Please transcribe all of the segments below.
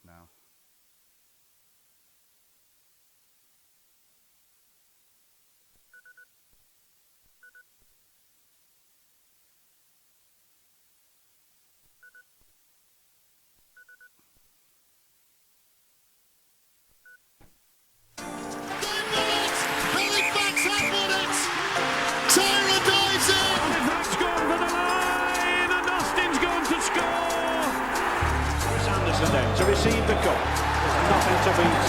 now. To receive the cup. There's nothing to beat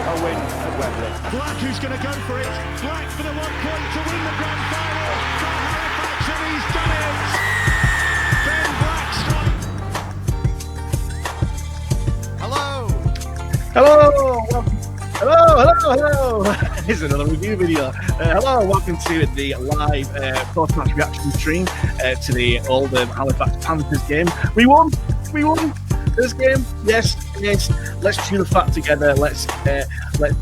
a win at Wembley. Black who's going to go for it. Black for the 1 point to win the grand final for Halifax, and he's done it. Ben Black strikes. Hello. Hello. Here's another review video. Hello, welcome to the live post-match reaction stream to the Oldham Halifax Panthers game. We won this game. Yes. Let's chew the fat together. Let's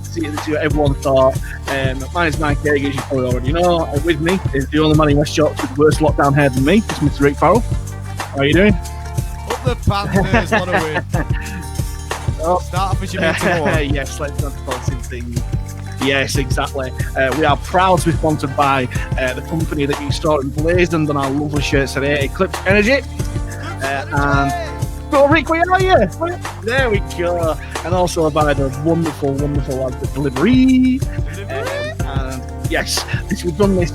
see what everyone thought. My name's Mike Hague, as you probably already know. With me is the only man in West Yorkshire with worse lockdown hair than me. It's Mr. Rick Farrell. How are you doing? Up the Panthers, what a win. Start off as you mean tomorrow. Yes, let's not positive things. Yes, exactly. We are proud to be sponsored by the company that you saw emblazoned on our lovely shirts today, Eclipse Energy. And go, Rick, where are you? There we go. And also by the wonderful lads at Delivery. And yes, we've done this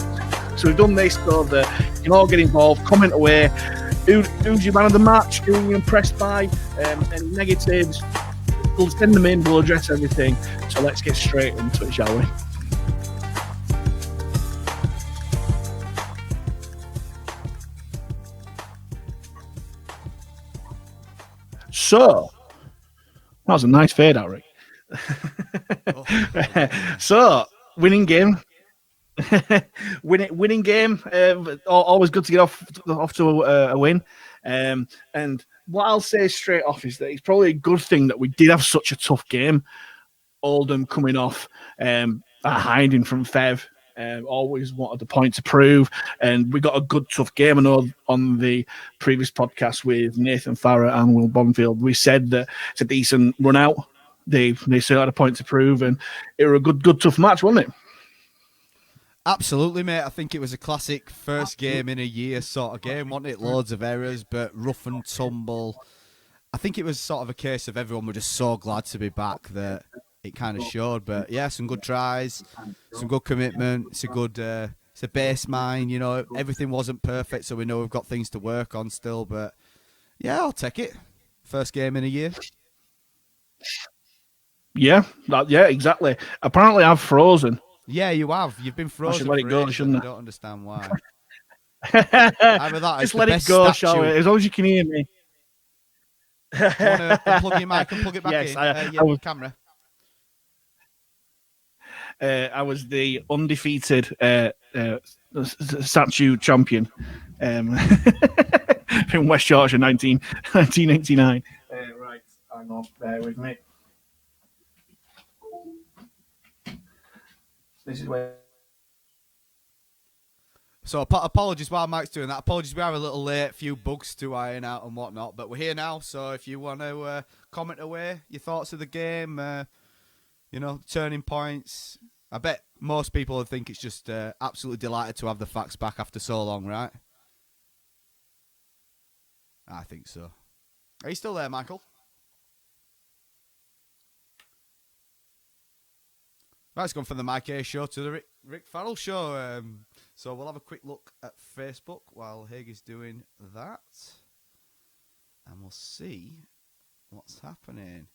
so that you can all get involved, comment away. Who's your man of the match? Who are you impressed by? Any negatives? We'll send them in, we'll address everything. So let's get straight into it, shall we? So, that was a nice fade out, Rick. So, winning game. winning game. Always good to get off to a win. And what I'll say straight off is that it's probably a good thing that we did have such a tough game. Oldham coming off, hiding from Fev. Always wanted a point to prove, and we got a good tough game. I know on the previous podcast with Nathan Farrer and Will Bonfield, we said that it's a decent run out. They still had a point to prove, and it was a good tough match, wasn't it? Absolutely, mate. I think it was a classic first game in a year sort of game, wasn't it? Loads of errors, but rough and tumble. I think it was sort of a case of everyone were just so glad to be back that it kind of showed. But yeah, some good tries, some good commitment. It's a base mine. You know, everything wasn't perfect, so we know we've got things to work on still. But yeah, I'll take it. First game in a year. Yeah, exactly. Apparently, I've frozen. Yeah, you have. You've been frozen. I should let it go, shouldn't I? I don't understand why. Just let it go, shall we? As long as you can hear me. Do you want to unplug your mic and plug it back in? I was, camera. I was the undefeated statue champion from West Yorkshire, 1989. Right, hang on, bear with me. This is where. So apologies while Mike's doing that. Apologies, we are a little late, a few bugs to iron out and whatnot, but we're here now. So if you want to comment away your thoughts of the game, turning points. I bet most people would think it's just absolutely delighted to have the facts back after so long, right? I think so. Are you still there, Michael? Right, it's gone from the Mike A show to the Rick Farrell show. So we'll have a quick look at Facebook while Hague is doing that. And we'll see what's happening.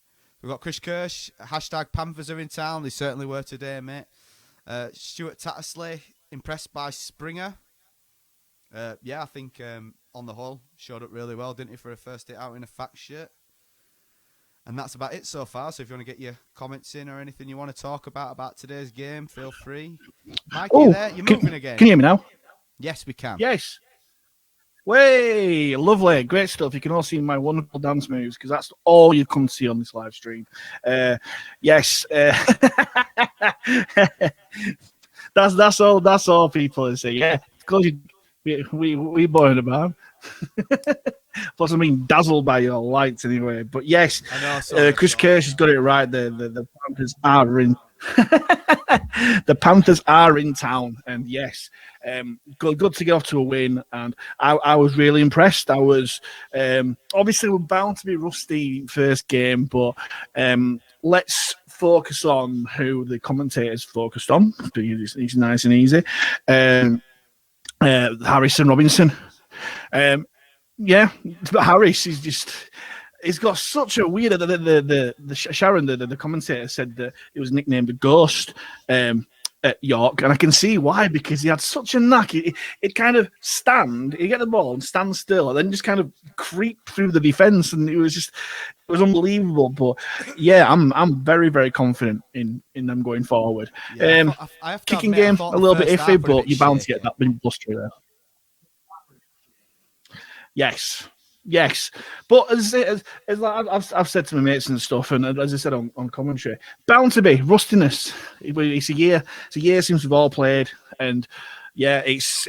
We've got Chris Kirsch, hashtag Panthers are in town. They certainly were today, mate. Stuart Tattersley, impressed by Springer. Yeah, I think on the whole, showed up really well, didn't he, for a first day out in a fact shirt. And that's about it so far. So if you want to get your comments in or anything you want to talk about today's game, feel free. Mike, you there? You're moving again. Can you hear me now? Yes, we can. Yes. Way, lovely, great stuff. You can all see my wonderful dance moves because that's all you can see on this live stream. Yes. That's all people say. Yeah, because we born about. Plus, I'm being dazzled by your lights anyway. But yes, I know, sorry, Chris sorry. Kirsch has got it right. The Panthers are in. The Panthers are in town, and yes, good to get off to a win. And I was really impressed. I was obviously we're bound to be rusty first game, but let's focus on who the commentators focused on. It's nice and easy. Harrison Robinson. Yeah, but Harris is just. He's got such a weird. The Sharon, the commentator, said that he was nicknamed the Ghost at York, and I can see why, because he had such a knack. It kind of he'd get the ball and stand still, and then just kind of creep through the defense, and it was unbelievable. But yeah, I'm very, very confident in them going forward. Yeah, I have to kicking admit, I game thought a the little bit first half iffy, were a but bit you're bound to shaky. get that big blustery there. Yes, but as like I've said to my mates and stuff, and as I said on commentary, bound to be rustiness. It's a year since we've all played, and yeah, it's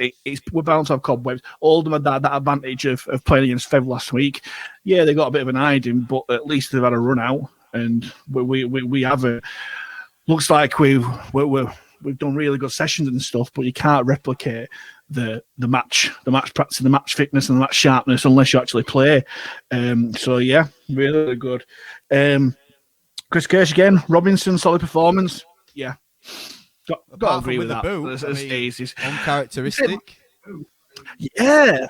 we're bound to have cobwebs. Oldham had that advantage of playing against Fev last week. Yeah, they got a bit of an hiding, but at least they've had a run out, and we have a. Looks like we've done really good sessions and stuff, but you can't replicate the match practice, the match fitness, and the match sharpness unless you actually play. So yeah, really good. Chris Kirsch again, Robinson, solid performance. Yeah, got to Apart agree from with the that. boot, I mean, It's uncharacteristic. yeah.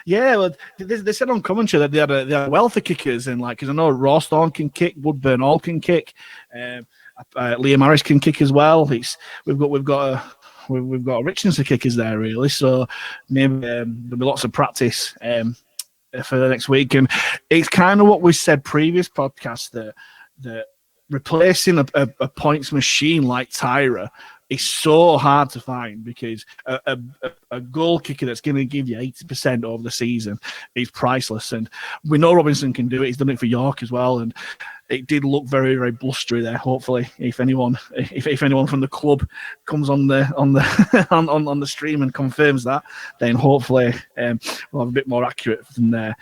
Yeah, well, they said on commentary that they had a wealth of kickers, and like, because I know Rawstorm can kick, Woodburn Hall can kick, Liam Harris can kick as well. We've got a richness of kickers there, really. So maybe there'll be lots of practice for the next week, and it's kind of what we said previous podcast that replacing a points machine like Tyra is so hard to find, because a goal kicker that's going to give you 80% over the season is priceless. And we know Robinson can do it. He's done it for York as well, and it did look very, very blustery there. Hopefully, if anyone from the club comes on the on the stream and confirms that, then hopefully we'll have a bit more accurate than there.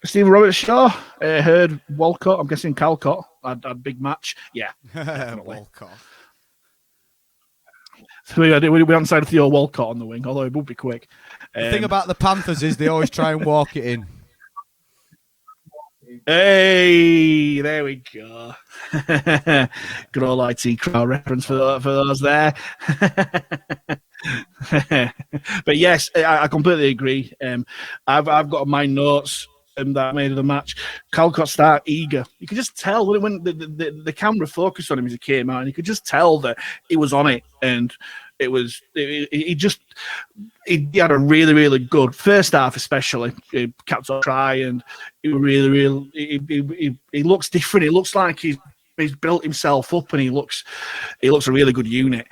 Stephen Robert Shaw heard Walcott. I'm guessing Calcott had big match. Yeah, definitely. Walcott. So we haven't signed Theo Walcott on the wing, although it would be quick. The thing about the Panthers is they always try and walk it in. Hey, there we go. Good old IT crowd reference for those there. But yes, I completely agree. I've got my notes that I made of the match. Calcott start eager. You could just tell when the camera focused on him as he came out, and you could just tell that he was on it, and he had a really, really good first half, especially. He capped off try, and he looks different. It looks like he's built himself up, and he looks a really good unit.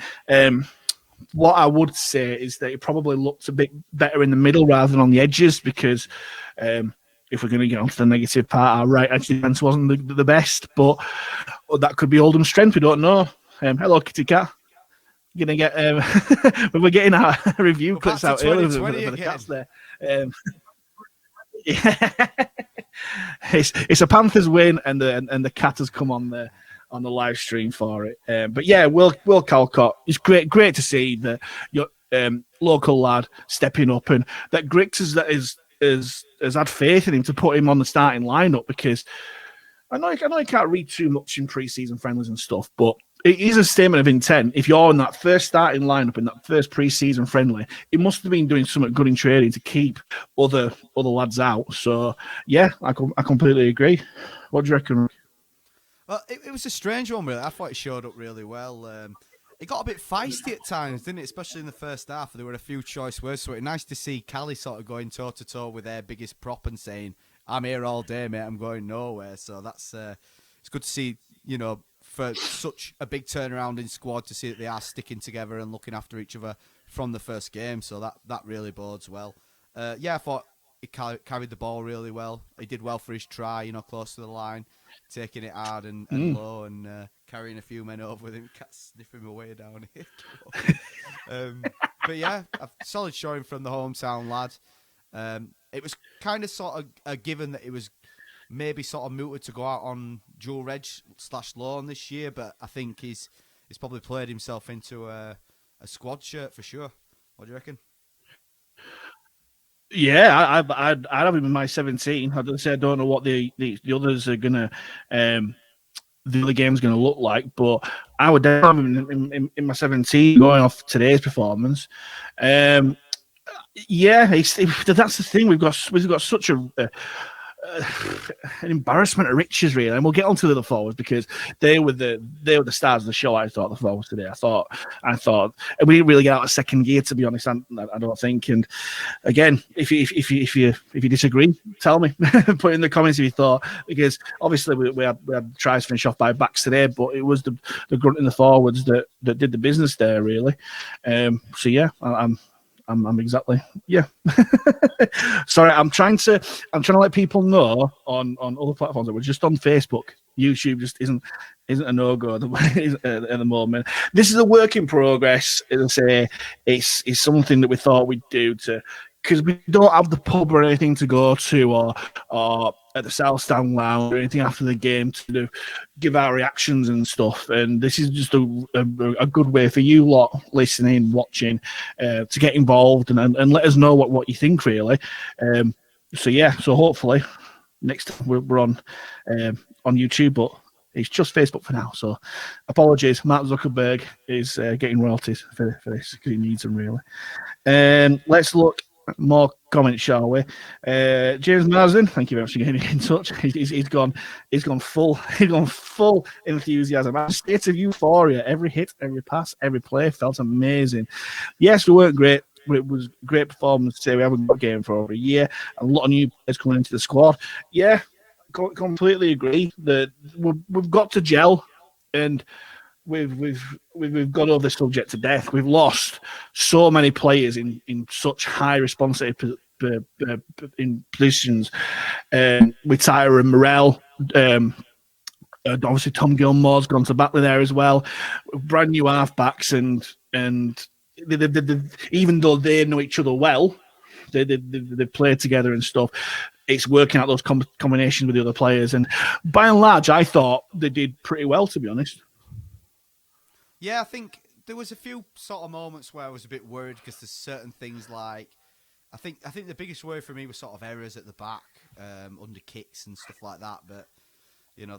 What I would say is that he probably looked a bit better in the middle rather than on the edges, because if we're going to get onto the negative part, our right edge defense wasn't the best, but that could be Oldham's strength. We don't know. Hello, Kitty Cat. You're going to get we were getting our review clips out earlier for the cats there. Yeah. It's a Panthers win, and the cat has come on the live stream for it. But yeah, Will Calcott, it's great to see that your local lad stepping up, and that Grix has had faith in him to put him on the starting lineup, because I know you can't read too much in pre-season friendlies and stuff, but it is a statement of intent. If you're in that first starting lineup in that first pre-season friendly, it must have been doing something good in training to keep other lads out. So yeah, I completely agree. What do you reckon? Well, it was a strange one, really. I thought it showed up really well. It got a bit feisty at times, didn't it? Especially in the first half. There were a few choice words. So it's nice to see Cali sort of going toe-to-toe with their biggest prop and saying, I'm here all day, mate. I'm going nowhere. So that's it's good to see, for such a big turnaround in squad, to see that they are sticking together and looking after each other from the first game. So that really bodes well. I thought he carried the ball really well. He did well for his try, close to the line, taking it hard and low, and carrying a few men over with him. Cat sniffing away down here. But yeah, a solid showing from the hometown lad. it was kind of sort of a given that it was maybe sort of mooted to go out on dual reg / loan this year, but I think he's probably played himself into a squad shirt for sure. What do you reckon? Yeah, I'd have him in my 17. I'd say I don't know what the others are gonna the other game's gonna look like, but I would definitely have him in my 17 going off today's performance. Yeah, that's the thing. We've got such an embarrassment of riches, really, and we'll get on to the other forwards because they were the stars of the show. I thought the forwards today. I thought, and we didn't really get out of second gear, to be honest. I don't think. And again, if you disagree, tell me. Put in the comments if you thought, because obviously we had tries finished off by backs today, but it was the grunt in the forwards that did the business there, really. So yeah, I'm exactly, yeah. Sorry, I'm trying to let people know on other platforms that we're just on Facebook. YouTube just isn't a no-go at the moment. This is a work in progress. As I say, it's something that we thought we'd do because we don't have the pub or anything to go to or at the South Stand Lounge or anything after the game to give our reactions and stuff. And this is just a good way for you lot listening, watching, to get involved and let us know what you think, really. So hopefully next time we're on YouTube, but it's just Facebook for now. So apologies, Mark Zuckerberg is getting royalties for this because he needs them, really. Let's look at more comments, shall we? James Marsden, thank you very much for getting in touch. He's gone full enthusiasm. A state of euphoria. Every hit, every pass, every play felt amazing. Yes, we weren't great. It was a great performance today. We haven't got a game for over a year. A lot of new players coming into the squad. Yeah, completely agree that we've got to gel, and we've got over the subject to death. We've lost so many players in such high responsibility in positions, with Tyler and Morel. Obviously, Tom Gilmore's gone to Batley there as well. Brand new halfbacks, and they, even though they know each other well, they play together and stuff. It's working out those combinations with the other players, and by and large, I thought they did pretty well, to be honest. Yeah, I think there was a few sort of moments where I was a bit worried because there's certain things like I think the biggest worry for me was sort of errors at the back, under kicks and stuff like that. But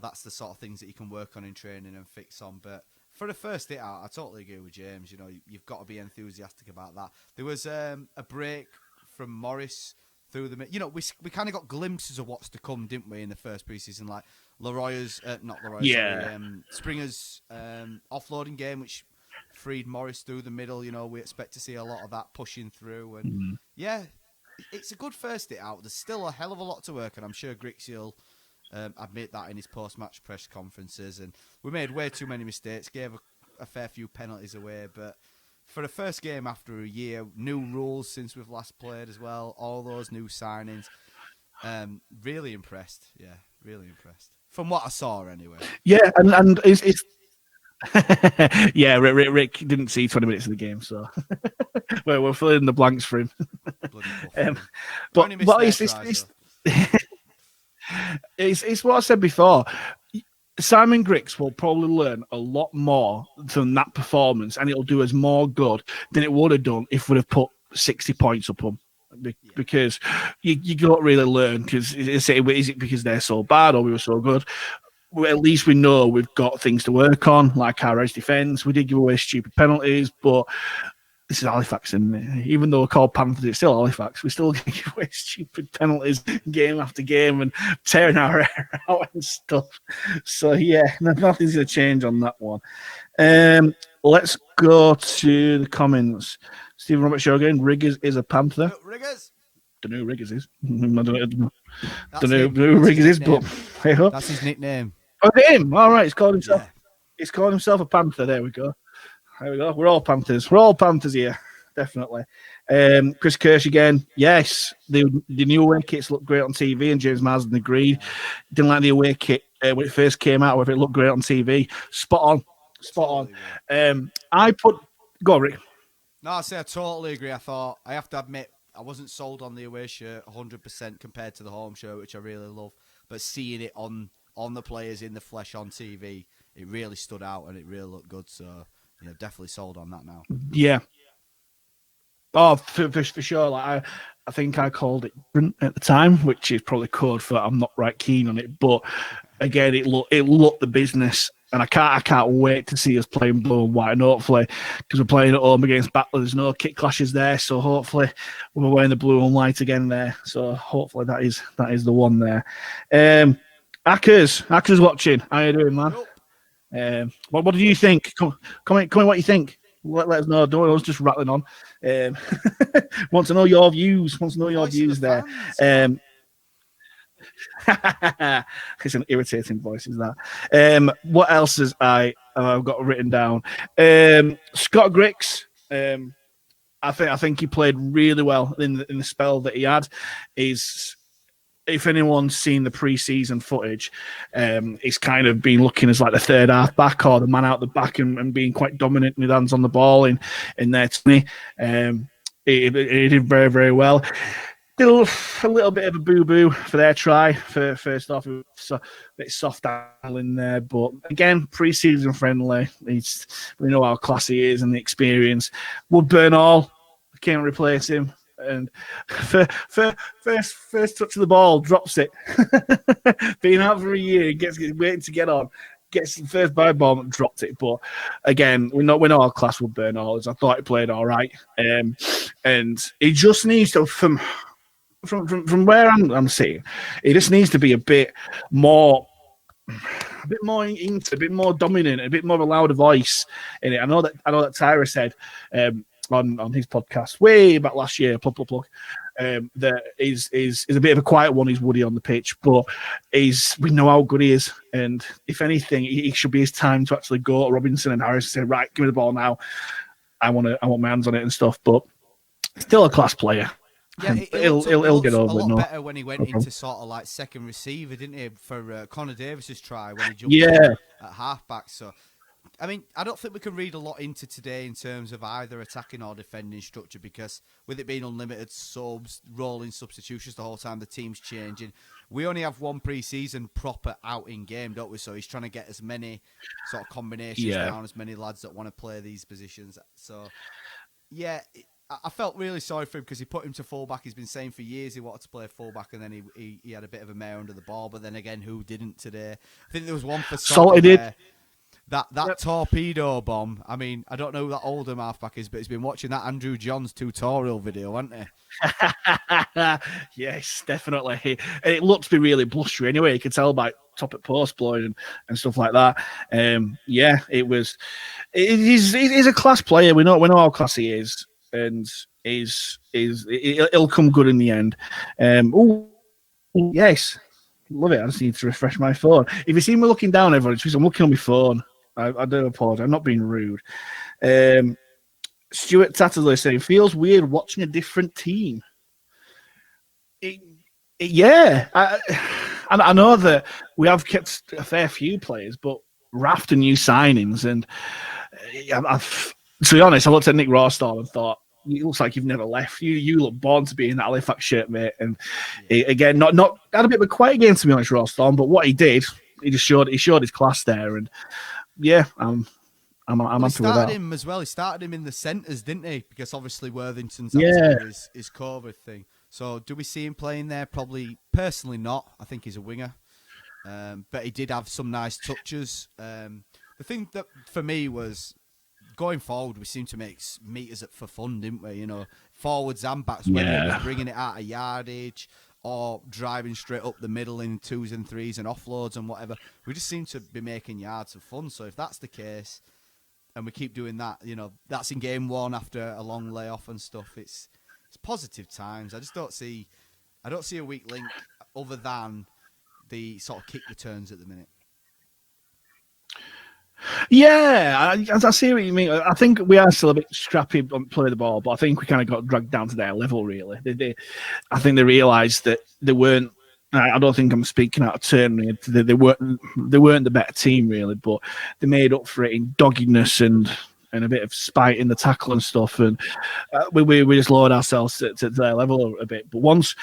that's the sort of things that you can work on in training and fix on. But for the first hit out, I totally agree with James. You've got to be enthusiastic about that. There was a break from Morris through the we kind of got glimpses of what's to come, didn't we, in the first preseason, like Springer's offloading game, which freed Morris through the middle. We expect to see a lot of that pushing through, and yeah, it's a good first hit out. There's still a hell of a lot to work, and I'm sure Grixie will admit that in his post-match press conferences. And we made way too many mistakes, gave a fair few penalties away, but for the first game after a year, new rules since we've last played as well, all those new signings, really impressed. Yeah, really impressed. From what I saw, anyway. Yeah, and it's yeah. Rick didn't see 20 minutes of the game, so we're filling in the blanks for him. But it's what I said before. Simon Griggs will probably learn a lot more from that performance, and it'll do us more good than it would have done if we'd have put 60 points up them. Because you don't really learn, because is it because they're so bad or we were so good? Well, at least we know we've got things to work on, like our edge defence. We did give away stupid penalties, but this is Halifax, and even though we're called Panthers, it's still Halifax. We still give away stupid penalties game after game and tearing our hair out and stuff. So yeah, nothing's going to change on that one. Let's go to the comments. Stephen Robert Show again. Riggers is a Panther. Riggers. Don't know who Riggers is. I don't know who Riggers is, but hey ho. That's his nickname. Oh, him. All right. He's called himself. Yeah. He's called himself a Panther. There we go. We're all Panthers. We're all Panthers here, definitely. Chris Kirsch again. Yes, the new away kits look great on TV, and James Marsden agreed. Didn't like the away kit when it first came out, whether it looked great on TV. Spot on. Go on, Rick. No, I say I totally agree. I thought I have to admit, I wasn't sold on the away shirt 100% compared to the home shirt, which I really love. But seeing it on the players in the flesh on TV, it really stood out and it really looked good. So, definitely sold on that now. Yeah. Oh, for sure. Like I think I called it at the time, which is probably code for I'm not right keen on it. But again, it looked the business, and I can't wait to see us playing blue and white. And hopefully, because we're playing at home against Battler, there's no kit clashes there. So hopefully, we're wearing the blue and white again there. So hopefully that is the one there. Akers watching. How you doing, man? What do you think? Come on, what you think? Let us know. Don't want us just rattling on. Want to know your views. There. It's an irritating voice, is that? What else has I've got written down? Scott Grix. I think he played really well in the spell that he had. If anyone's seen the pre-season footage, he's kind of been looking as like the third half back or the man out the back and being quite dominant with hands on the ball in there to me. He did very, very well. Did a little bit of a boo-boo for their try for first off. So a bit soft in there. But again, pre-season friendly. We know how classy he is and the experience. Would burn all. Can't replace him. And first touch of the ball, drops it. Being out for a year, gets waiting to get on, gets the first by bomb and dropped it. But again, we know our class will burn all. I thought he played all right, and he just needs to from where I'm sitting, he just needs to be a bit more into, a bit more dominant, a bit more of a louder voice in it. I know that Tyra said. On his podcast way back last year, that is a bit of a quiet one. He's Woody on the pitch, but we know how good he is, and if anything, he should be his time to actually go to Robinson and Harris and say, right, give me the ball now. I want my hands on it and stuff. But still a class player. Yeah, he'll get over it. A lot better when he went into sort of like second receiver, didn't he? For Connor Davis's try when he jumped at halfback. So. I mean, I don't think we can read a lot into today in terms of either attacking or defending structure because with it being unlimited subs, rolling substitutions the whole time, the team's changing. We only have one pre-season proper out in game, don't we? So he's trying to get as many sort of combinations down, as many lads that want to play these positions. So, yeah, I felt really sorry for him because he put him to fullback. He's been saying for years he wanted to play fullback, and then he had a bit of a mare under the ball. But then again, who didn't today? I think there was one for Salty did. That torpedo bomb. I mean, I don't know who that Oldham halfback is, but he's been watching that Andrew Johns tutorial video, hasn't he? Yes, definitely. It looked to be really blustery anyway. You could tell by top at post blowing and stuff like that. He's a class player. We know how class he is, and he'll come good in the end. Yes. Love it. I just need to refresh my phone. If you see me looking down, everyone, it's because I'm looking on my phone. I do apologize. I'm not being rude. Stuart Tatterley saying, feels weird watching a different team. I know that we have kept a fair few players, but raft of new signings. And to be honest, I looked at Nick Rawstall and thought, it looks like you've never left. You look born to be in that Halifax shirt, mate. And again, not had a bit of a quiet game, to be honest, Rawstall. But what he did, he showed his class there. And yeah, I'm happy with that. He started him as well. He started him in the centres, didn't he? Because obviously Worthington's his COVID thing. So do we see him playing there? Probably, personally not. I think he's a winger. But he did have some nice touches. The thing that for me was going forward, we seem to make meters for fun, didn't we? You know, forwards and backs, whether it was bringing it out of yardage or driving straight up the middle in 2s and 3s and offloads and whatever. We just seem to be making yards of fun. So if that's the case, and we keep doing that, you know, that's in game one after a long layoff and stuff. It's positive times. I don't see a weak link other than the sort of kick returns at the minute. Yeah, I see what you mean. I think we are still a bit scrappy on play the ball, but I think we kind of got dragged down to their level, really. I think they realised that they weren't. I don't think I'm speaking out of turn. They weren't the better team, really, but they made up for it in doggedness and and a bit of spite in the tackle and stuff, and we just lowered ourselves to their level a bit. But once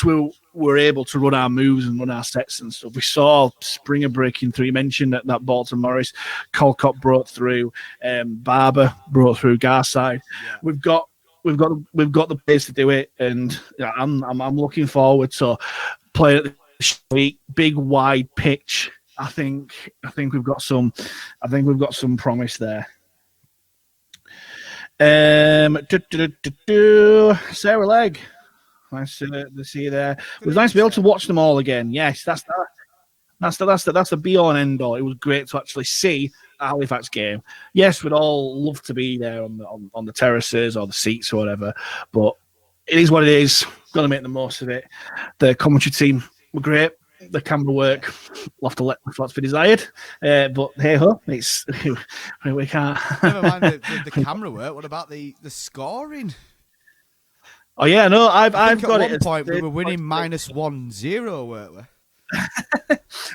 we were able to run our moves and run our sets and stuff, we saw Springer breaking through. You mentioned that ball to Morris, Colcott broke through, Barber broke through Garside. Yeah. We've got the pace to do it, and I'm looking forward to playing at the big wide pitch. I think we've got some promise there. Sarah Legg, nice to see you there. It was nice to be able to watch them all again. Yes, that's the be all and end all. It was great to actually see a Halifax game. Yes, we'd all love to be there on the terraces or the seats or whatever, but it is what it is. Got to make the most of it. The commentary team were great. The camera work, we'll have to let what's be desired. But hey ho, it's we can't. Never mind the camera work. What about the scoring? Oh yeah, no, I've got it. At one point, we were winning -1-0, weren't we?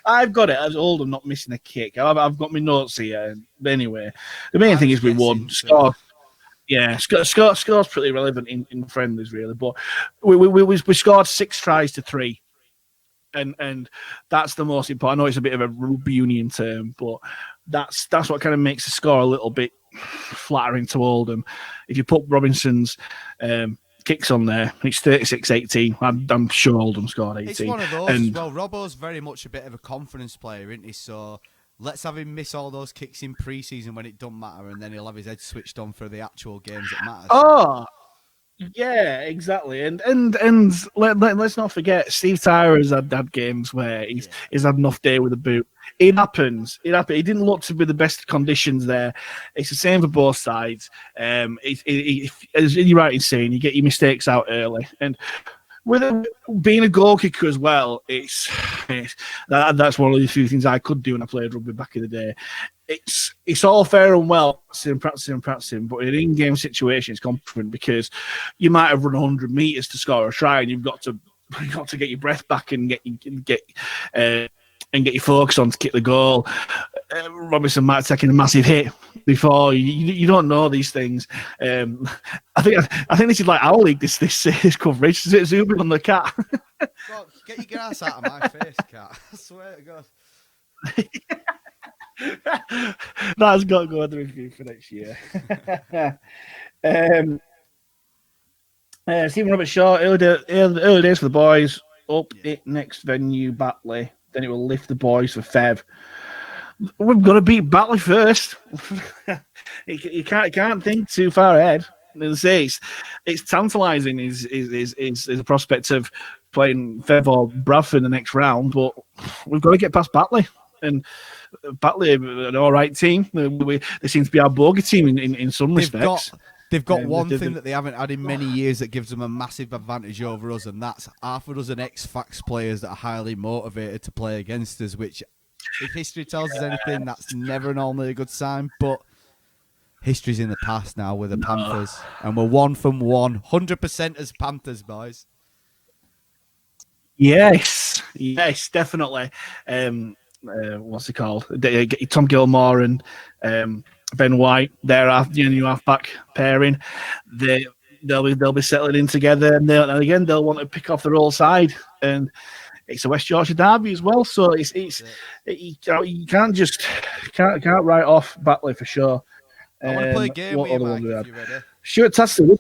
I've got it as Oldham not missing a kick. I've got my notes here. But anyway, the main thing is we won. Score. Yeah, score's pretty relevant in friendlies, really. But we scored 6 tries to 3. And that's the most important. I know it's a bit of a rugby union term, but that's what kind of makes the score a little bit flattering to Oldham. If you put Robinson's kicks on there, it's 36-18. I'm sure Oldham scored 18. It's one of those as well. Robbo's very much a bit of a confidence player, isn't he? So let's have him miss all those kicks in pre-season when it don't matter, and then he'll have his head switched on for the actual games that matter. Oh, yeah, exactly. And let's not forget, Steve Tyrer has had games where he's had an off day with a boot. It happens. He didn't look to be the best conditions there. It's the same for both sides. As you're right in saying, you get your mistakes out early. And with being a goal kicker as well, that's one of the few things I could do when I played rugby back in the day. It's all fair and well practicing, but in an in-game situation, it's different because you might have run 100 meters to score a try, and you've got to get your breath back and get your focus on to kick the goal. Robinson might have taken a massive hit before. You don't know these things. I think this is like our league. This coverage. Zooming on the cat. God, get your grass out of my face, cat. I swear to God. That's got to go on the review for next year. Stephen Robert Shaw, early days for the boys. It next venue, Batley. Then it will lift the boys for Feb. We've got to beat Batley first. You can't think too far ahead. It's tantalising. Is a prospect of playing Fev or Bradford in the next round, but we've got to get past Batley. And Batley, an all right team. They seem to be our bogey team in some respects. They've got one thing that they haven't had in many years that gives them a massive advantage over us, and that's half a dozen ex-Fax players that are highly motivated to play against us, which, if history tells us anything, that's never normally a good sign. But history's in the past now with the Panthers, and we're 1 from 100% as Panthers, boys. Yes, definitely. What's it called? Tom Gilmore and Ben White. They're our new halfback pairing. They'll be settling in together, and they'll want to pick off their whole side. And it's a West Yorkshire derby as well, so you can't write off Batley for sure. I want to play a game with you, Mike, if you're ready. Stuart Tassel.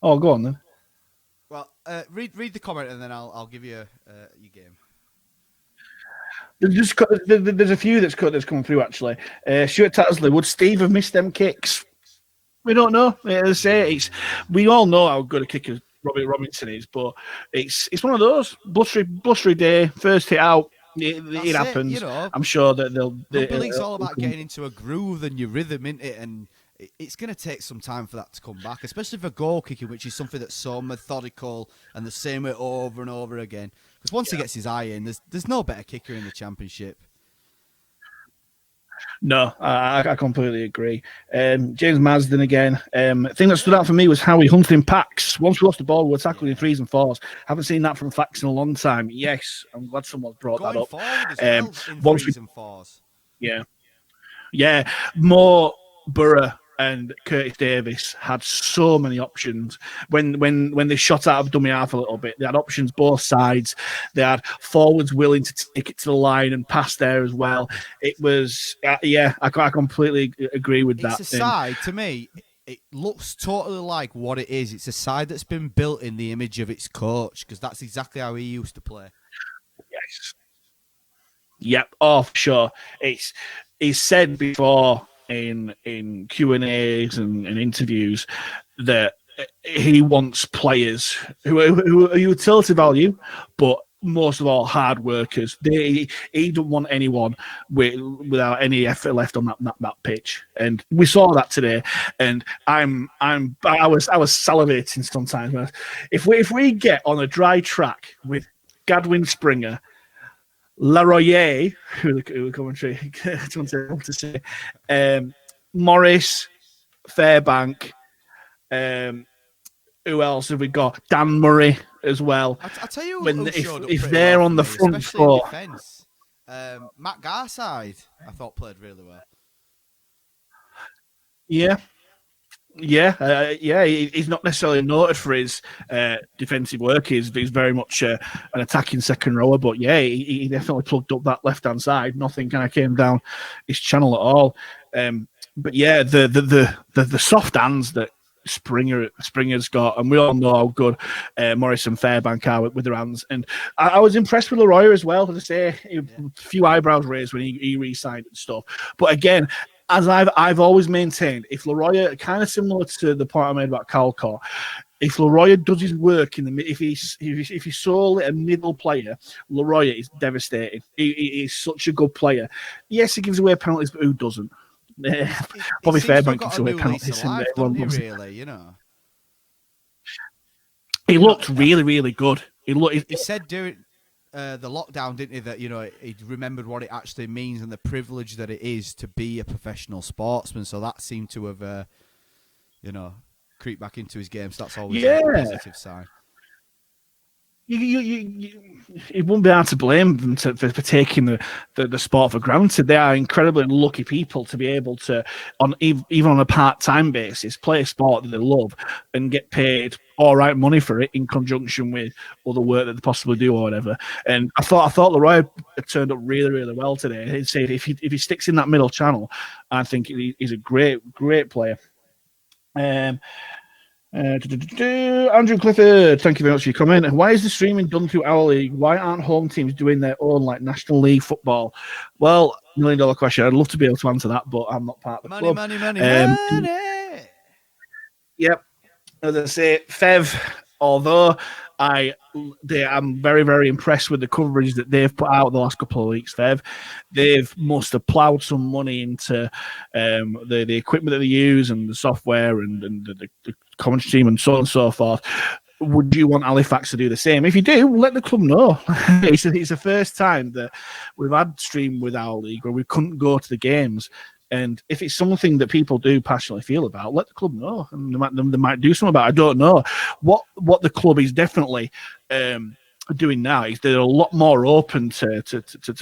Oh, go on then. Well, read the comment and then I'll give you your game. There's a few that's come through actually. Stuart Tattersley, would Steve have missed them kicks? We don't know. As I say, we all know how good a kicker Robert Robinson is, but it's one of those blustery day, first hit out. It happens. You know, I'm sure that rugby league's all about getting into a groove and your rhythm, isn't it? And it's going to take some time for that to come back, especially for goal kicking, which is something that's so methodical and the same way over and over again. Because once he gets his eye in, there's no better kicker in the championship. No, I completely agree. James Marsden again. The thing that stood out for me was how he hunted in packs. Once we lost the ball, we were tackling in 3s and 4s. Haven't seen that from Fax in a long time. Yes, I'm glad someone's brought that up. Going forward as well in 3s and 4s. Yeah. Yeah, more Borough and Curtis Davis had so many options when they shot out of dummy half a little bit. They had options both sides. They had forwards willing to take it to the line and pass there as well. It was I completely agree with that. It's a side to me. It looks totally like what it is. It's a side that's been built in the image of its coach, because that's exactly how he used to play. Yes. Yep. Oh, for sure. He's said before in Q&As and interviews that he wants players who are utility value, but most of all hard workers. He don't want anyone without any effort left on that pitch, and we saw that today. And I was salivating sometimes. If we get on a dry track with Gadwin Springer, Laroyer, who the commentary want to say, Morris, Fairbank, who else have we got? Dan Murray as well. I'll tell you who showed up if pretty they're well on the me, front especially in foot. defence. Matt Garside, I thought, played really well. Yeah. He's not necessarily noted for his defensive work. He's very much an attacking second rower, but yeah, he definitely plugged up that left hand side. Nothing kind of came down his channel at all. But yeah, the soft hands that Springer's got, and we all know how good Morris and Fairbank are with their hands. And I was impressed with Leroy as well. To say, a few eyebrows raised when he re-signed and stuff. But again, as I've always maintained, if Leroy, kind of similar to the point I made about Calcott, if Leroy does his work in the if he's solely a middle player, Leroy is devastating. He's such a good player. Yes, he gives away penalties, but who doesn't? Bobby Fairbank gives away penalties. Really, you know. He looked really, really good. He said during the lockdown, didn't he, that he remembered what it actually means and the privilege that it is to be a professional sportsman. So that seemed to have, creeped back into his game. So that's always a positive sign. It wouldn't be hard to blame them for taking the sport for granted. They are incredibly lucky people to be able to, even on a part-time basis, play a sport that they love and get paid all right money for it in conjunction with other work that they possibly do or whatever. And I thought Leroy turned up really, really well today. He'd say if he sticks in that middle channel, I think he's a great player. Andrew Clifford, thank you very much for your comment. Why is the streaming done through our league? Why aren't home teams doing their own, like National League football? Well, $1 million question. I'd love to be able to answer that, but I'm not part of the club. Money. Yep. As I say, Fev, although I'm very, very impressed with the coverage that they've put out the last couple of weeks, Fev. They've must have ploughed some money into the equipment that they use and the software and the commentary team and so on and so forth. Would you want Halifax to do the same? If you do, let the club know. It's the first time that we've had stream with our league where we couldn't go to the games. And if it's something that people do passionately feel about, let the club know. And they might do something about it. I don't know. What the club is definitely doing now is they're a lot more open to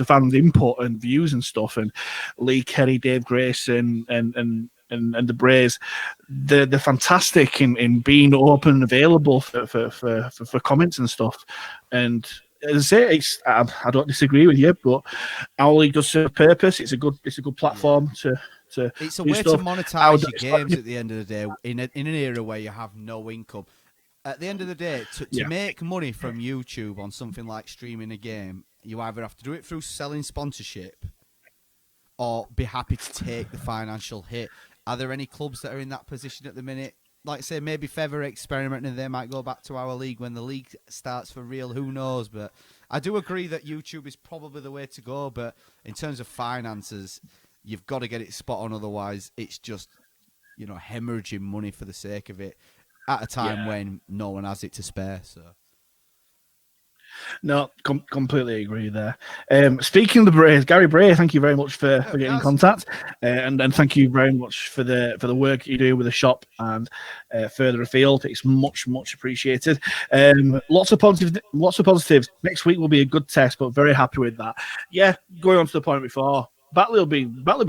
fans' input and views and stuff. And Lee Kelly, Dave Grayson, and the Braves, they're fantastic in being open and available for comments and stuff. And as I say, I don't disagree with you, but our league does serve a purpose. It's a good platform to. It's a way to monetize your games at the end of the day in an era where you have no income. At the end of the day, to make money from YouTube on something like streaming a game, you either have to do it through selling sponsorship or be happy to take the financial hit. Are there any clubs that are in that position at the minute? Like I say, maybe Feather experimenting and they might go back to our league when the league starts for real. Who knows? But I do agree that YouTube is probably the way to go. But in terms of finances, you've got to get it spot on. Otherwise, it's just, hemorrhaging money for the sake of it at a time when no one has it to spare. So. No, completely agree there. Speaking of the Braves, Gary Bray, thank you very much for getting in contact, and thank you very much for the work you do with the shop and further afield. It's much appreciated. Lots of positives. Next week will be a good test, but very happy with that. Yeah, going on to the point before, Batley will be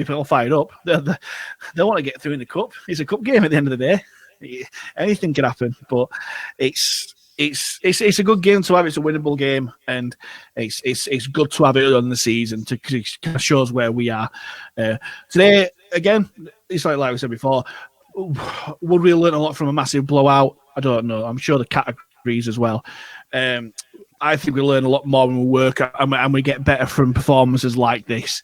all fired up. They want to get through in the cup. It's a cup game at the end of the day. Anything can happen, but it's a good game to have. It's a winnable game, and it's good to have it on the season to kind of shows where we are. Today, again, it's like we said before. Would we learn a lot from a massive blowout? I don't know. I'm sure the categories as well. I think we learn a lot more when we work and we get better from performances like this,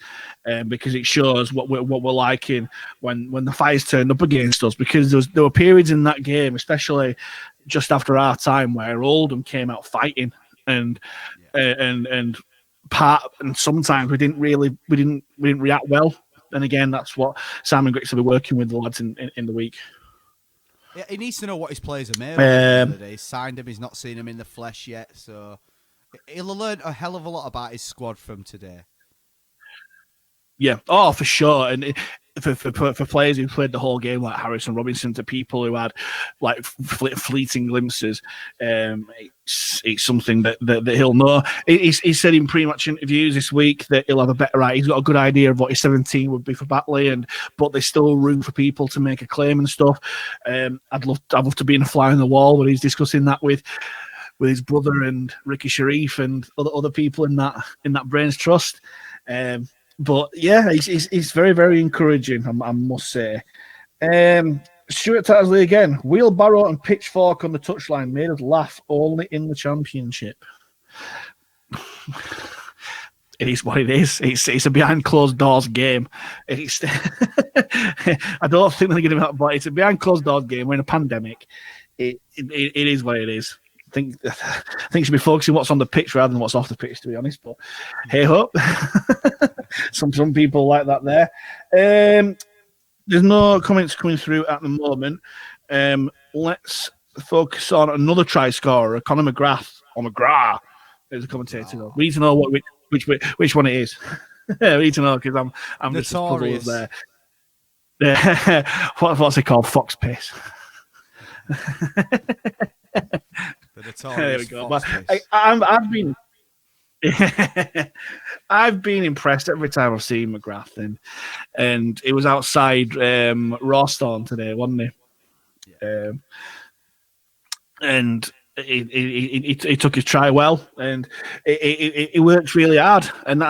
because it shows what we're liking when the fire's turned up against us. Because there were periods in that game, especially just after our time, where Oldham came out fighting and sometimes we didn't react well. And again, that's what Simon Griggs will be working with the lads in the week. Yeah, he needs to know what his players are made of. He's signed him, he's not seen him in the flesh yet, so he'll learn a hell of a lot about his squad from today. Yeah, for sure. And for players who played the whole game, like Harrison Robinson, to people who had like fleeting glimpses, it's something that he'll know. He said in pretty-much interviews this week that he'll have a better idea. He's got a good idea of what his 17 would be for Batley, but there's still room for people to make a claim and stuff. I'd love to be in a fly on the wall when he's discussing that with his brother and Ricky Sharif and other people in that Brains Trust. But yeah, he's very, very encouraging, I must say. Stuart Tattersley again. Wheelbarrow and pitchfork on the touchline made us laugh only in the Championship. It is what it is. It's a behind closed doors game. I don't think they're going to be, but it's a behind closed doors game. We're in a pandemic. It is what it is. I think should be focusing what's on the pitch rather than what's off the pitch, to be honest. But hey ho, some people like that there. There's no comments coming through at the moment. Let's focus on another try scorer, Conor McGrath, or McGrath, as a commentator. We need to know which one it is. We need to know because I'm just puzzled there. What's it called? Fox piss. There we go. I've been impressed every time I've seen McGrath, and it was outside Rawstorm today, wasn't he? Yeah. And he took his try well, and he works really hard, and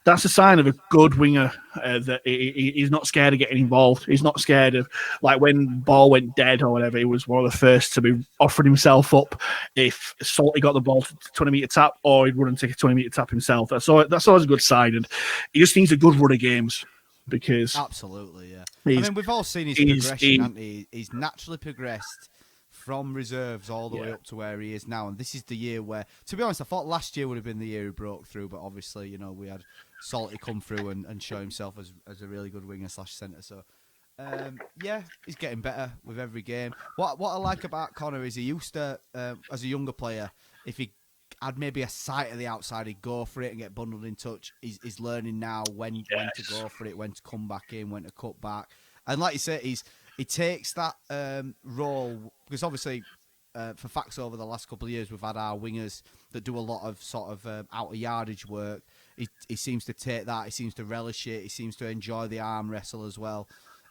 that's a sign of a good winger. That he's not scared of getting involved. He's not scared of, like, when ball went dead or whatever. He was one of the first to be offering himself up if Salty got the ball to 20-meter tap, or he'd run and take a 20-meter tap himself. That's always a good sign, and he just needs a good run of games because absolutely, yeah. I mean, we've all seen his progression, haven't he? He's naturally progressed from reserves all the way up to where he is now, and this is the year where, to be honest, I thought last year would have been the year he broke through, but obviously, you know, we had Salty come through and show himself as a really good winger / centre. So, yeah, he's getting better with every game. What I like about Conor is he used to, as a younger player, if he had maybe a sight of the outside, he'd go for it and get bundled in touch. He's learning now when to go for it, when to come back in, when to cut back, and like you say, he takes that role, because obviously for Fax over the last couple of years we've had our wingers that do a lot of sort of out of yardage work. He seems to take that, he seems to relish it, he seems to enjoy the arm wrestle as well,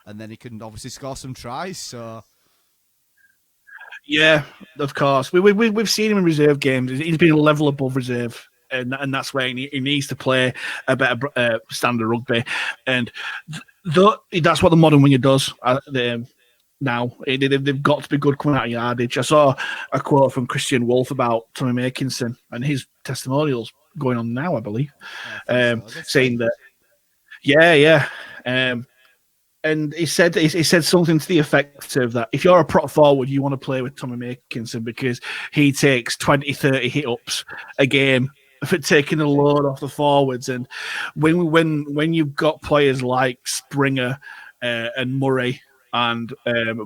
and then he can obviously score some tries. So yeah, of course, we've seen him in reserve games. He's been a level above reserve, and that's where he needs to play a better standard rugby, and that's what the modern winger does. Now they've got to be good coming out of yardage. I saw a quote from Christian Wolf about Tommy Makinson and his testimonials going on now, I believe, saying that, and he said something to the effect of that if you're a prop forward, you want to play with Tommy Makinson because he takes 20-30 hit-ups a game for taking the load off the forwards. And when you've got players like Springer and Murray and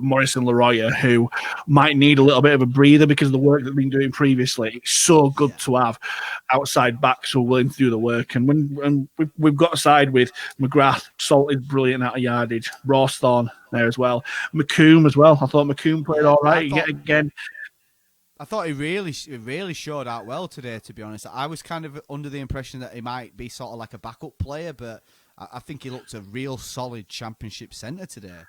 Morrison Leroy, who might need a little bit of a breather because of the work they've been doing previously, it's so good to have outside backs who are willing to do the work. And when we've got a side with McGrath, Salt is brilliant out of yardage, Rawstorm there as well, McComb as well. I thought McComb played all right again. I thought he really showed out well today, to be honest. I was kind of under the impression that he might be sort of like a backup player, but I think he looked a real solid championship centre today.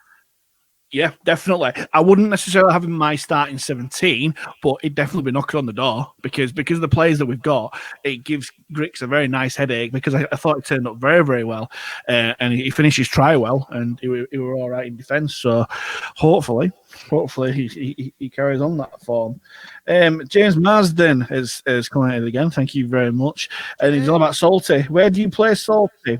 Yeah, definitely. I wouldn't necessarily have him in my starting 17, but he'd definitely be knocking on the door because of the players that we've got. It gives Grix a very nice headache because I thought he turned up very, very well, and he finished his try well, and he were all right in defence. So hopefully he carries on that form. James Marsden has commented again. Thank you very much. And he's all about Salty. Where do you play Salty?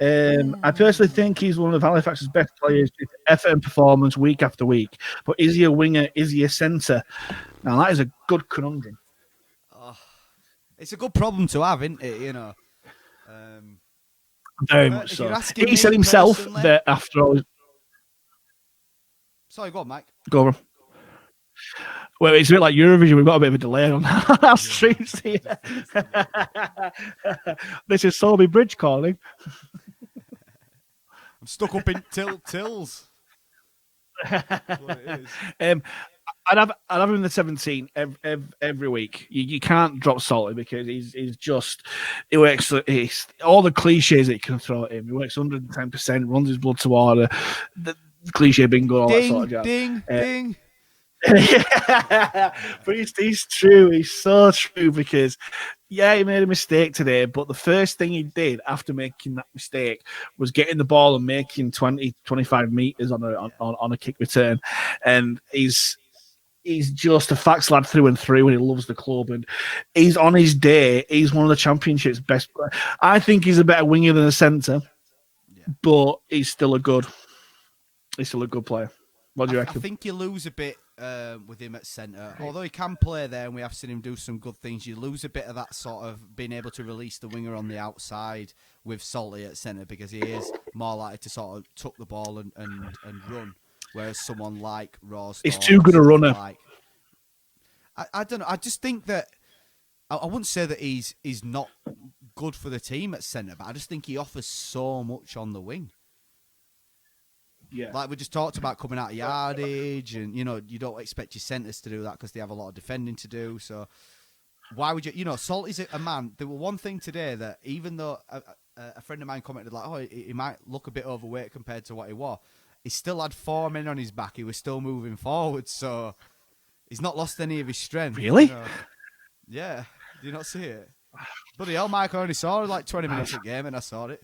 I personally think he's one of Halifax's best players due to effort and performance week after week. But is he a winger? Is he a centre? Now, that is a good conundrum. It's a good problem to have, isn't it? Very much so. He said himself that after all... Sorry, go on, Mike. Go on. Well, it's a bit like Eurovision. We've got a bit of a delay on our streams here. This is Solby Bridge calling. I'm stuck up in Tills. That's what it is. I'd have him in the 17 every week. You can't drop Salty because he's just he works. He's all the cliches that you can throw at him. He works 110%, runs his blood to water. The cliche bingo, all that sort of jazz. Ding. But he's true. He's so true because, yeah, he made a mistake today, but the first thing he did after making that mistake was getting the ball and making 20, 25 meters on a kick return. And he's just a facts lad through and through, and he loves the club. And he's on his day. He's one of the championship's best players. I think he's a better winger than a centre, but he's still a good player. What do you reckon? I think you lose a bit with him at centre. Although he can play there, and we have seen him do some good things, you lose a bit of that sort of being able to release the winger on the outside with Salty at centre because he is more likely to sort of tuck the ball and run. Whereas someone like Ross... He's too good a runner. I don't know. I just think that... I wouldn't say that he's not good for the team at centre, but I just think he offers so much on the wing. Yeah. Like we just talked about coming out of yardage and, you don't expect your centres to do that because they have a lot of defending to do. So why would you... Salty's a man. There was one thing today that even though a friend of mine commented like, he might look a bit overweight compared to what he was, he still had 4 men on his back. He was still moving forward. So he's not lost any of his strength. Really? Yeah. Do you not see it? Bloody hell, Mike, I only saw like 20 minutes of game and I saw it.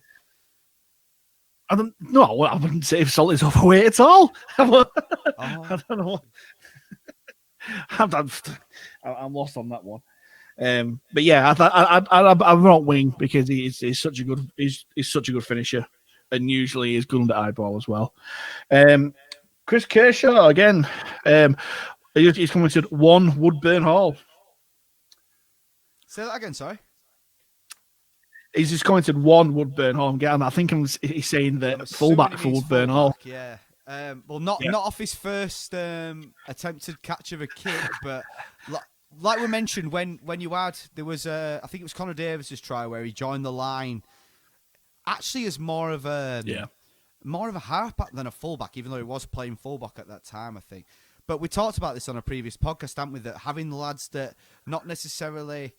I wouldn't say if Salty's overweight at all. I don't know. I'm lost on that one. But yeah, I'm not wing because he's such a good finisher, and usually he's good under eyeball as well. Chris Kershaw again. He's commented 1 Woodburn Hall. Say that again, sorry. He's just commented 1 Woodburn Hall. I think he's saying that fullback for Woodburn Hall. Yeah. Not off his first attempted catch of a kick, but like we mentioned, when you had, there was I think it was Connor Davis's try where he joined the line, actually as more of a halfback than a fullback, even though he was playing fullback at that time, I think. But we talked about this on a previous podcast, haven't we? That having the lads that not necessarily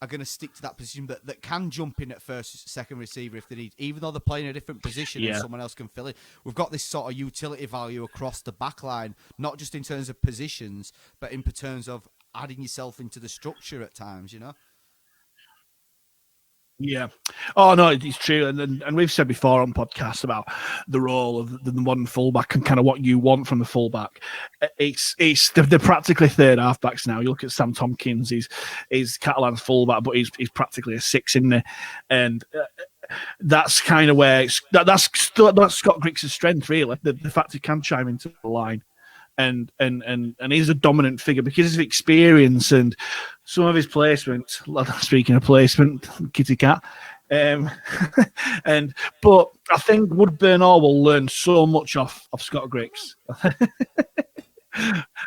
are going to stick to that position, but that can jump in at first, second receiver if they need, even though they're playing a different position and someone else can fill it. We've got this sort of utility value across the back line, not just in terms of positions, but in terms of adding yourself into the structure at times, Yeah. Oh, no, it's true. And we've said before on podcasts about the role of the modern fullback and kind of what you want from the fullback. They're practically third halfbacks now. You look at Sam Tompkins, he's Catalan's fullback, but he's practically a 6 in there. And that's kind of where that's Scott Griggs' strength, really. The fact he can chime into the line. And he's a dominant figure because of experience and some of his placements. Speaking of placement, kitty cat. But I think Woodburn Hall will learn so much off Scott Griggs.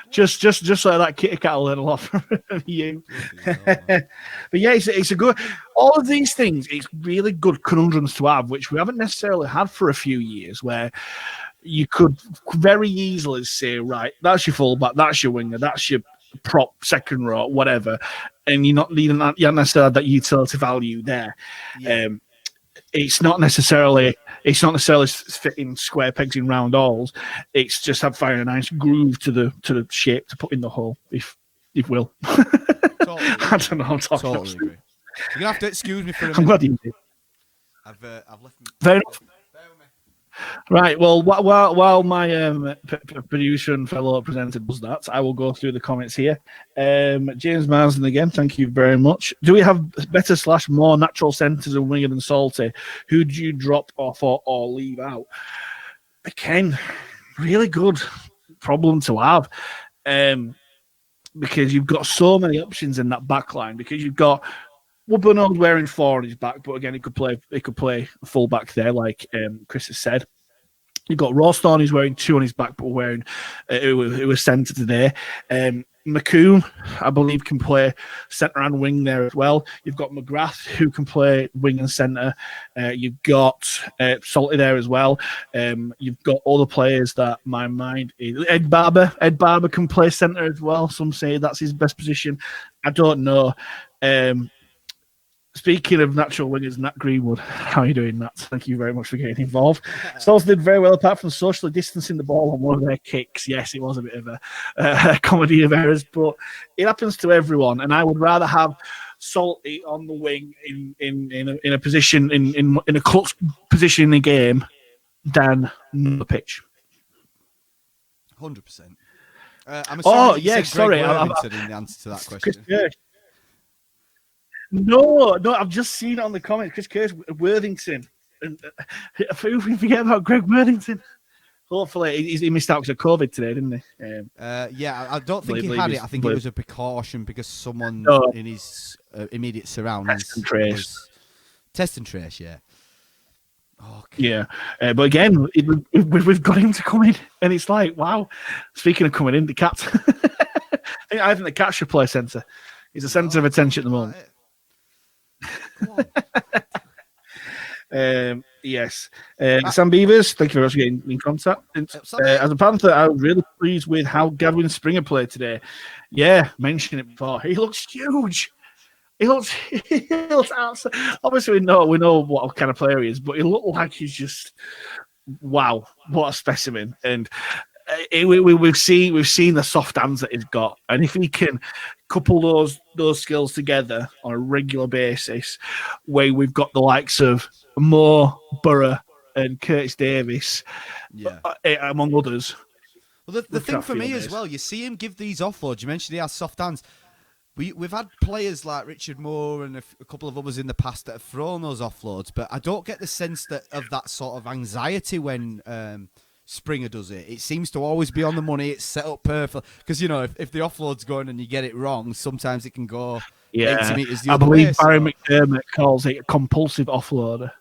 just like that kitty cat will learn a lot from you. But yeah, it's a good. All of these things, it's really good conundrums to have, which we haven't necessarily had for a few years, where you could very easily say, right, that's your fullback, that's your winger, that's your prop, second row, whatever, and you're not needing that. You haven't necessarily had that utility value there. Yeah. it's not necessarily fitting square pegs in round holes. It's just finding a nice groove to the shape to put in the hole. If will, Totally I don't know. I'm talking. Totally agree. You're gonna have to excuse me for a minute. I'm glad you did. I've left. Fair enough. Right. Well, while my producer and fellow presenter does that, I will go through the comments here. James Marsden again. Thank you very much. Do we have better / more natural centres in Wigan and Salty? Who do you drop off or leave out? Again, really good problem to have, because you've got so many options in that back line. Because you've got Woodburn wearing 4 on his back, but again, he could play full back there, like Chris has said. You've got Rawstorn, who's wearing 2 on his back, but wearing it was centre today. McComb, I believe, can play centre and wing there as well. You've got McGrath, who can play wing and centre. You've got Salty there as well. You've got all the players that my mind is. Ed Barber can play centre as well. Some say that's his best position. I don't know. Speaking of natural wingers, Nat Greenwood, how are you doing, Nat? Thank you very much for getting involved. Souls did very well apart from socially distancing the ball on one of their kicks. Yes, it was a bit of a comedy of errors, but it happens to everyone. And I would rather have Salty on the wing in a position in a clutch position in the game than the pitch. 100%. I'm assuming you said sorry. Greg Worthington in the answer to that question. No, I've just seen it on the comments. Chris Curse, Worthington. And we forget about Greg Worthington. Hopefully, he missed out because of COVID today, didn't he? Yeah, I don't think he had it. I think it was a precaution because someone in his immediate surroundings was test and trace, yeah. Okay. Yeah, but again, we've got him to come in, and it's like, wow. Speaking of coming in, the Cat. I think the Cat should play centre. He's a centre of attention at the moment. Yes. Sam Beavers, thank you very much for getting in contact. As a Panther, I was really pleased with how Gavin Springer played today. Yeah, mentioned it before. He looks huge. He looks obviously we know what kind of player he is, but he looked like he's just wow, what a specimen. And we've seen the soft hands that he's got, and if he can couple those skills together on a regular basis, where we've got the likes of Moore, Borough, and Curtis Davis, among others. Well, the thing for me as well, you see him give these offloads. You mentioned he has soft hands. We've had players like Richard Moore and a couple of others in the past that have thrown those offloads, but I don't get the sense of that sort of anxiety when Springer does it. It seems to always be on the money. It's set up perfect. Because, if the offload's going and you get it wrong, sometimes it can go 80 metres the other way. I believe Barry McDermott calls it a compulsive offloader.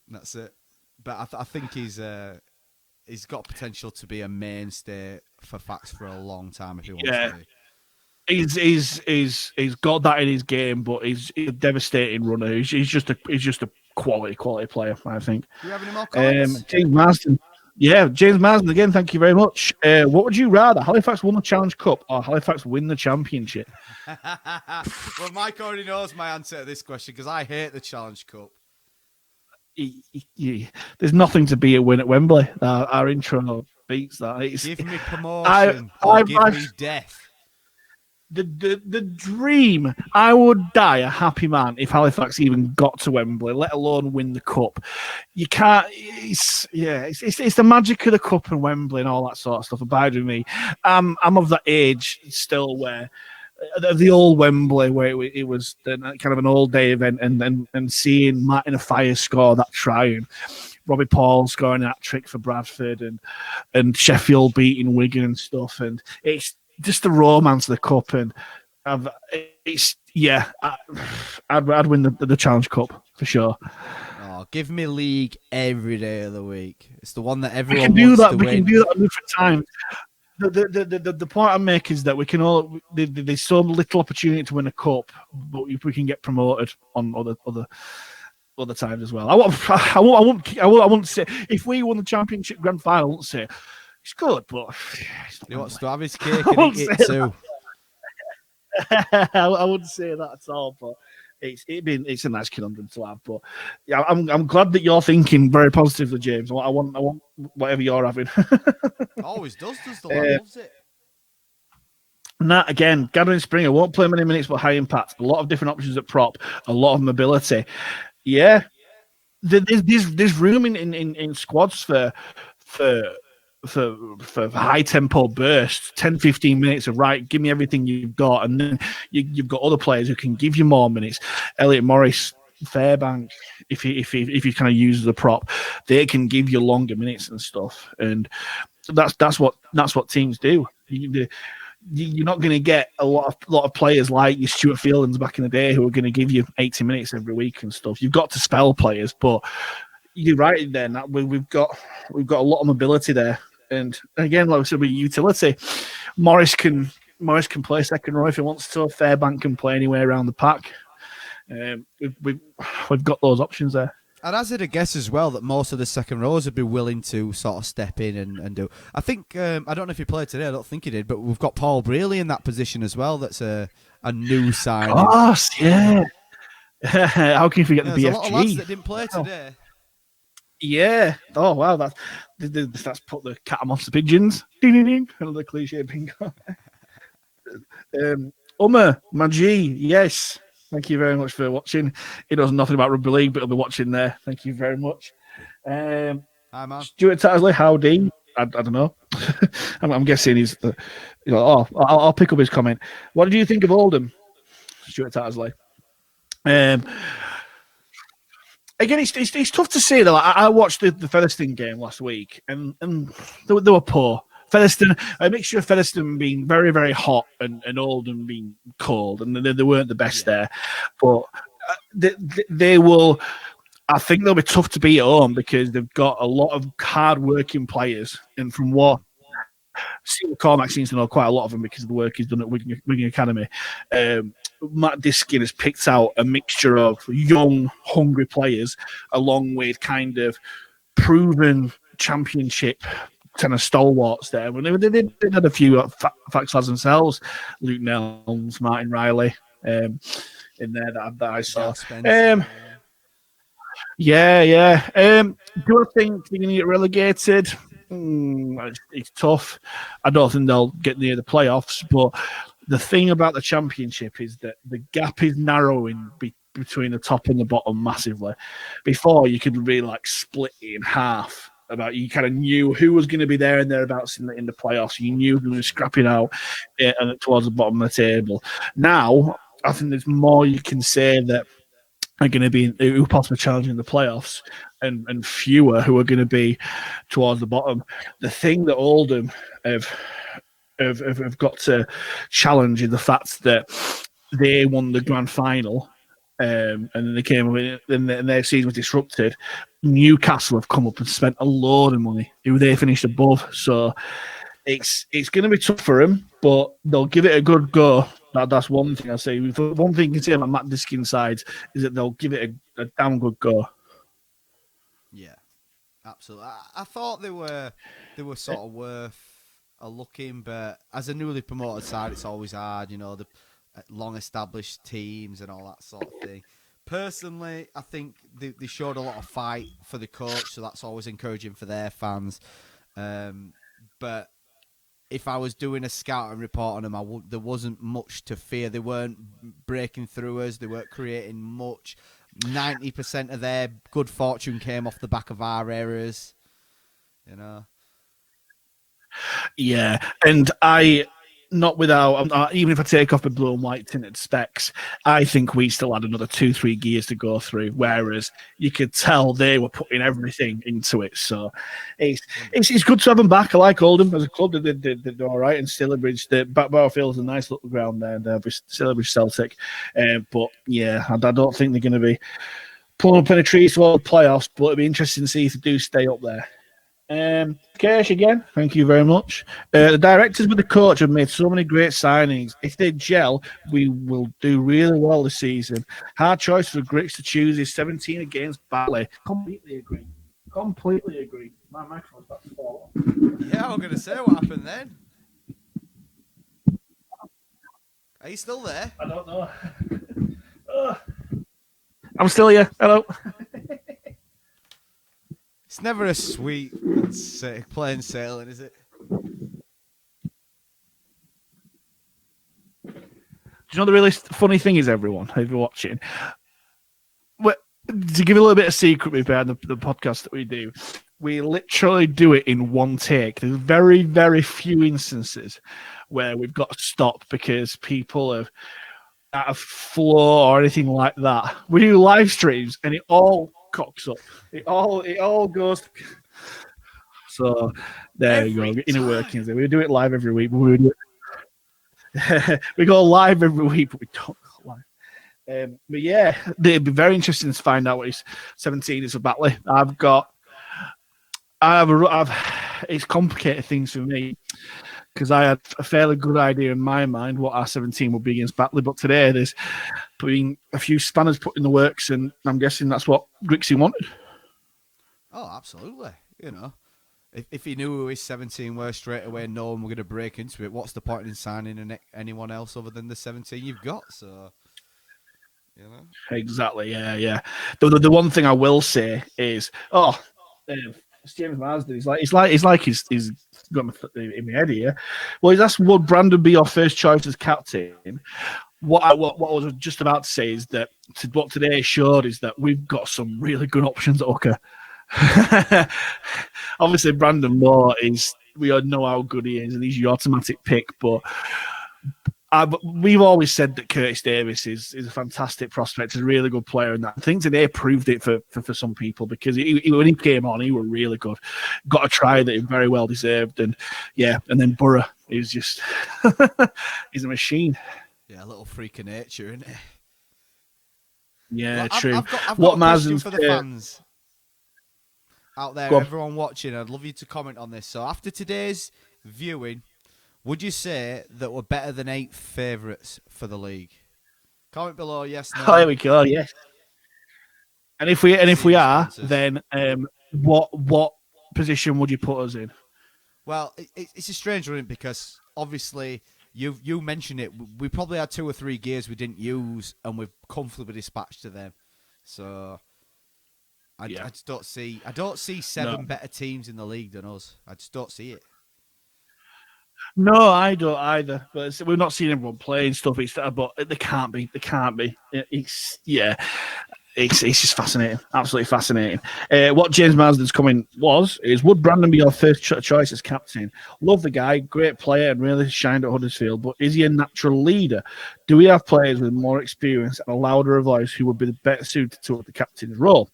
That's it. But I think he's got potential to be a mainstay for Fax for a long time if he wants to be. He's got that in his game, but he's a devastating runner. He's just a quality player, I think. Do you have any more comments? James Marsden. Yeah, James Marsden again. Thank you very much. What would you rather? Halifax won the Challenge Cup or Halifax win the Championship? Well, Mike already knows my answer to this question because I hate the Challenge Cup. There's nothing to be a win at Wembley. Our intro beats that. Give me promotion or give me death. The dream. I would die a happy man if Halifax even got to Wembley, let alone win the cup. You can't. It's the magic of the cup and Wembley and all that sort of stuff. Abide with me. I'm of that age still where the old Wembley, where it was kind of an all day event, and seeing Martin Fire score that try and Robbie Paul scoring that trick for Bradford and Sheffield beating Wigan and stuff, and it's just the romance of the cup, and I'd win the Challenge Cup for sure. Oh, give me league every day of the week. It's the one that everyone wants to win. We can do that at different times. The point I make is that we can all. There's so little opportunity to win a cup, but if we can get promoted on other times as well. I won't say if we won the Championship Grand Final. I won't say it's good, but he wants to have his cake and eat it too. I wouldn't say that at all, but It's a nice conundrum to have, but yeah, I'm glad that you're thinking very positively, James. I want whatever you're having. Always does the lad, loves it. Nat, again, Gathering Springer won't play many minutes, but high impact. A lot of different options at prop, a lot of mobility. Yeah, there's room in squads for high tempo bursts, 10, 15 minutes of right, give me everything you've got, and then you've got other players who can give you more minutes. Elliot Morris, Fairbank, if you kind of use the prop, they can give you longer minutes and stuff, and that's what teams do. You're not going to get a lot of players like your Stuart Fieldings back in the day who are going to give you 80 minutes every week and stuff. You've got to spell players, but you're right there. Nat. We've got a lot of mobility there, and again, like I said, with utility, Morris can play second row if he wants to. Fairbank can play anywhere around the pack. We've got those options there. And as I'd guess as well that most of the second rows would be willing to sort of step in and do. I think, I don't know if he played today, I don't think he did, but we've got Paul Brealey in that position as well. That's a new signing. Of course, yeah. How can you forget the BFG? There's a lot of lads that didn't play today. Yeah. Oh, wow. That's put the cat amongst the pigeons. Ding, ding, ding. Another cliche bingo. Maji, yes. Thank you very much for watching. He knows nothing about rugby league, but he'll be watching there. Thank you very much. Hi, man. Stuart Tattersley, howdy. I don't know. I'm guessing he's. I'll pick up his comment. What did you think of Oldham, Stuart Tattersley? Again, it's tough to say though. I watched the Featherstone game last week, and they were poor. Featherstone, a mixture of Featherstone being very, very hot and Oldham being cold, and they weren't the best there. But they will. I think they'll be tough to beat at home because they've got a lot of hard-working players, and from what Steve McCormack seems to know quite a lot of them because of the work he's done at Wigan Academy. Matt Diskin has picked out a mixture of young, hungry players along with kind of proven championship kind of stalwarts there. When they had a few facts lads themselves, Luke Nelms, Martin Riley, in there that I saw. Yeah. Do I think they're going to get relegated? It's tough. I don't think they'll get near the playoffs, but the thing about the championship is that the gap is narrowing between the top and the bottom massively. Before, you could really like split it in half. About you kind of knew who was going to be there and thereabouts in the playoffs. You knew who was scrapping out towards the bottom of the table. Now, I think there's more you can say that are going to be who possibly challenging the playoffs, and fewer who are going to be towards the bottom. The thing that Oldham have got to challenge is the fact that they won the grand final. And then they came and their season was disrupted. Newcastle have come up and spent a load of money, who they finished above. So it's going to be tough for them, but they'll give it a good go. That's one thing I say. One thing you can say about Matt Diskin's side is that they'll give it a damn good go. Yeah, absolutely. I thought they were sort of worth a looking, but as a newly promoted side, it's always hard, the long-established teams and all that sort of thing. Personally, I think they showed a lot of fight for the coach, so that's always encouraging for their fans. But if I was doing a scouting report on them, there wasn't much to fear. They weren't breaking through us. They weren't creating much. 90% of their good fortune came off the back of our errors. Yeah, and not without, even if I take off the blue and white tinted specs, I think we still had another 2-3 gears to go through, whereas you could tell they were putting everything into it. So it's good to have them back. I like Oldham as a club. They did all right. And Stillabridge, the Barrowfield's a nice little ground there, Stillabridge Celtic. But yeah, I don't think they're going to be pulling up any trees toward the playoffs, but it'll be interesting to see if they do stay up there. Kersh again, thank you very much. The directors with the coach have made so many great signings. If they gel, we will do really well this season. Hard choice for Grix to choose is 17 against Batley. Completely agree. My microphone's about to fall off. Yeah, I'm going to say what happened then. Are you still there? I don't know. I'm still here. Hello. It's never a sweet and plain sailing, is it? Do you know the really funny thing is, everyone, if you're watching, to give you a little bit of secret behind the podcast that we do, we literally do it in one take. There's very, very few instances where we've got to stop because people have out of flow or anything like that. We do live streams and it all cocks up. It all goes. So there you go. Inner workings. We do it live every week. We go live every week, but we don't go live. But yeah, it'd be very interesting to find out what his 17 is for Batley. It's complicated things for me because I had a fairly good idea in my mind what our 17 would be against Batley, but today there's been a few spanners put in the works, and I'm guessing that's what Grixie wanted. Oh, absolutely. You know, if he knew who his 17 were straight away, no one were going to break into it. What's the point in signing anyone else other than the 17 you've got? So. You know? Exactly, yeah. The one thing I will say is, it's James Marsden. He's like he's got in my head here. Well, he's asked, would Brandon be your first choice as captain? What I was just about to say is that what today showed is that we've got some really good options at hooker. Obviously, Brandon Moore we all know how good he is, and he's your automatic pick, but. We've always said that Curtis Davis is a fantastic prospect, a really good player, and I think today proved it for some people because when he came on, he was really good. Got a try that he very well deserved, and then Borough is just he's a machine. Yeah, a little freak of nature, isn't it? Yeah, well, true. I've got a question for the fans out there, everyone watching. I'd love you to comment on this. So after today's viewing, would you say that we're better than 8 favourites for the league? Comment below, yes, no. Oh, there we go, yes. And if we are, then what position would you put us in? Well, it's a strange one because obviously you mentioned it. We probably had 2 or 3 gears we didn't use, and we've comfortably dispatched to them. So I just don't see 7 better teams in the league than us. I just don't see it. No, I don't either. But we've not seen everyone playing stuff. But they can't be. It's just fascinating. Absolutely fascinating. What James Marsden's coming is would Brandon be your first choice as captain? Love the guy, great player, and really shined at Huddersfield. But is he a natural leader? Do we have players with more experience and a louder voice who would be the better suited to the captain's role?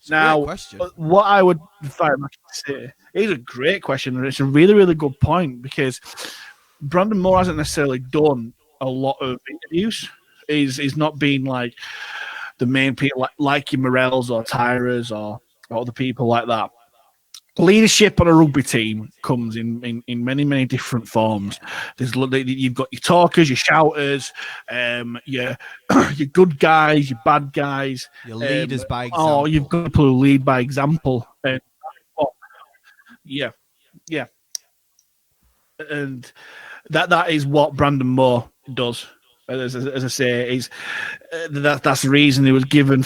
Now, what I would say is a great question, and it's a really, really good point because Brandon Moore hasn't necessarily done a lot of interviews. He's not been like the main people like your Morels or Tyras or other people like that. Leadership on a rugby team comes in many, many different forms. You've got your talkers, your shouters, your good guys, your bad guys. Your leaders by example. Oh, you've got people who lead by example. Yeah. And that is what Brandon Moore does. As I say, that's the reason he was given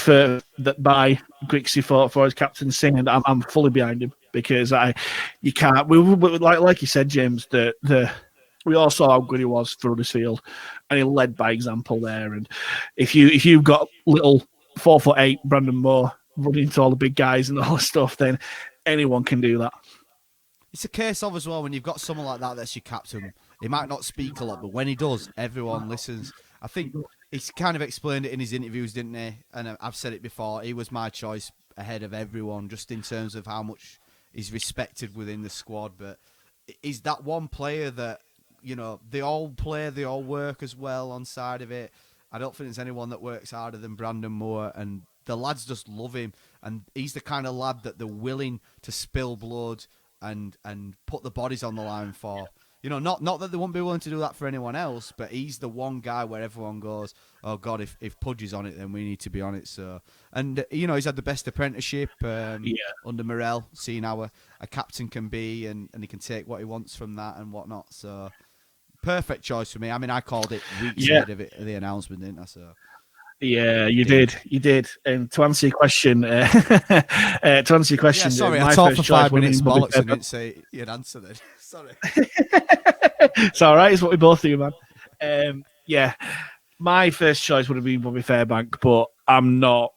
by Grixie for his captaincy, and I'm fully behind him because you can't. Like you said, James, we all saw how good he was for Huddersfield, and he led by example there. And if you've got little 4'8" Brandon Moore running into all the big guys and all the stuff, then anyone can do that. It's a case of as well when you've got someone like that's your captain. He might not speak a lot, but when he does, everyone listens. I think he's kind of explained it in his interviews, didn't he? And I've said it before. He was my choice ahead of everyone, just in terms of how much he's respected within the squad. But is that one player that, you know, they all play, they all work as well on side of it. I don't think there's anyone that works harder than Brandon Moore, and the lads just love him. And he's the kind of lad that they're willing to spill blood and put the bodies on the line for. You know, not that they won't be willing to do that for anyone else, but he's the one guy where everyone goes, oh God, if Pudge is on it, then we need to be on it. So, and you know, he's had the best apprenticeship under Morel, seeing how a captain can be, and he can take what he wants from that and whatnot. So, perfect choice for me. I mean, I called it weeks ahead of the announcement, didn't I? So, Yeah, you did. And to answer your question, Yeah, sorry, I my talked first for 5 choice would have minutes been Bobby bollocks and Fairbank. didn't say you'd answer then. Sorry. It's all right. It's what we both do, man. Yeah, my first choice would have been Bobby Fairbank, but I'm not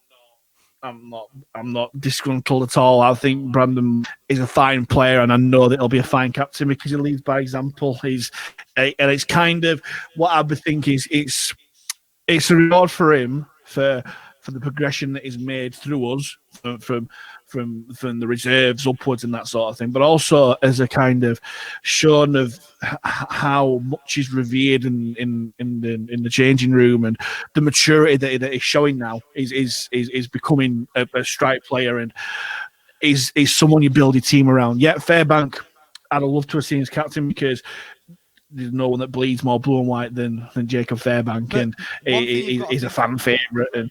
disgruntled at all. I think Brandon is a fine player, and I know that he'll be a fine captain because he leads by example. And it's kind of what I would think is it's a reward for him for the progression that is made through us from the reserves upwards and that sort of thing, but also as a kind of shown of how much he's revered in the changing room, and the maturity that he's showing now is becoming a strike player, and is someone you build your team around. Yeah, Fairbank, I'd have loved to have seen as captain because there's no one that bleeds more blue and white than Jacob Fairbank, But and he's a think fan favourite. And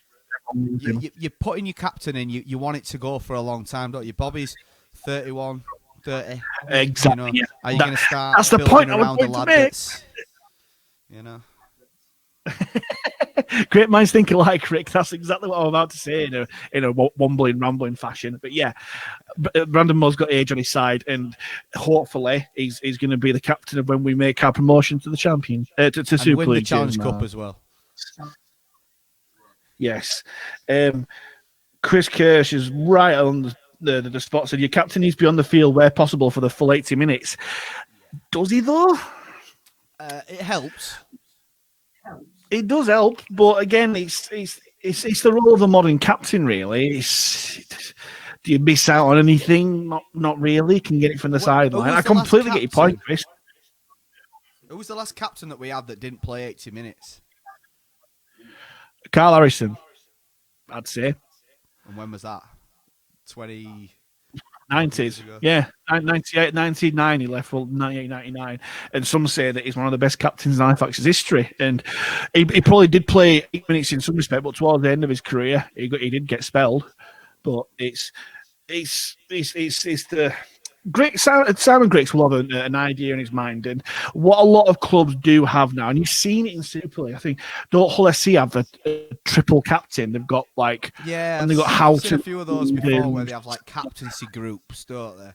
you're putting your captain in, you want it to go for a long time, don't you? Bobby's 31, 30. Exactly. You know, are you going to start That's the building point I was around a going to lad make. that's, you know? Great minds think alike, Rick. That's exactly what I'm about to say in a wumbling, rambling fashion. But yeah, Brandon Moore's got age on his side, and hopefully he's going to be the captain of when we make our promotion to the champion, to Super win League. the Challenge Cup as well. Yes. Chris Kirsch is right on the spot. Said your captain needs to be on the field where possible for the full 80 minutes. Does he though? It helps. It does help, but again, it's the role of a modern captain, really. Do you miss out on anything? Not really. Can get it from the sideline. I completely get your point, Chris. Who was the last captain that we had that didn't play 80 minutes? Carl Harrison, I'd say. And when was that? 20... 90s. Yeah, 98, 99 he left, well, 98, 99. And some say that he's one of the best captains in Halifax's history. And he probably did play 8 minutes in some respect, but towards the end of his career, he did get spelled. But it's the... Simon Griggs will have an idea in his mind, and what a lot of clubs do have now, and you've seen it in Super League. I think don't Hull SC have a triple captain? They've got and they've got I've seen a few of those before where they have like captaincy groups, don't they?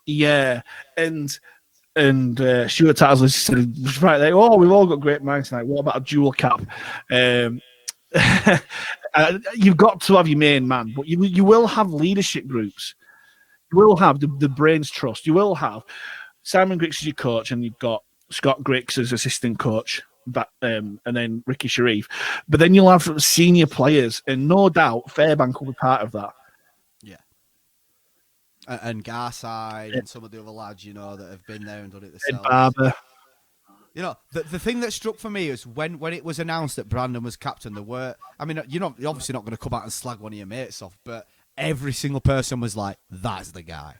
Yeah, and Stuart Tattersley said right there. Oh, we've all got great minds tonight. What about a dual cap? You've got to have your main man, but you will have leadership groups. You will have the brains trust. You will have Simon Griggs as your coach, and you've got Scott Griggs as assistant coach, and then Ricky Sharif. But then you'll have senior players, and no doubt Fairbank will be part of that. Yeah. And Garside and some of the other lads, that have been there and done it themselves. Ed Barber. The thing that struck for me is when it was announced that Brandon was captain, you're obviously not going to come out and slag one of your mates off, but every single person was like, "That's the guy."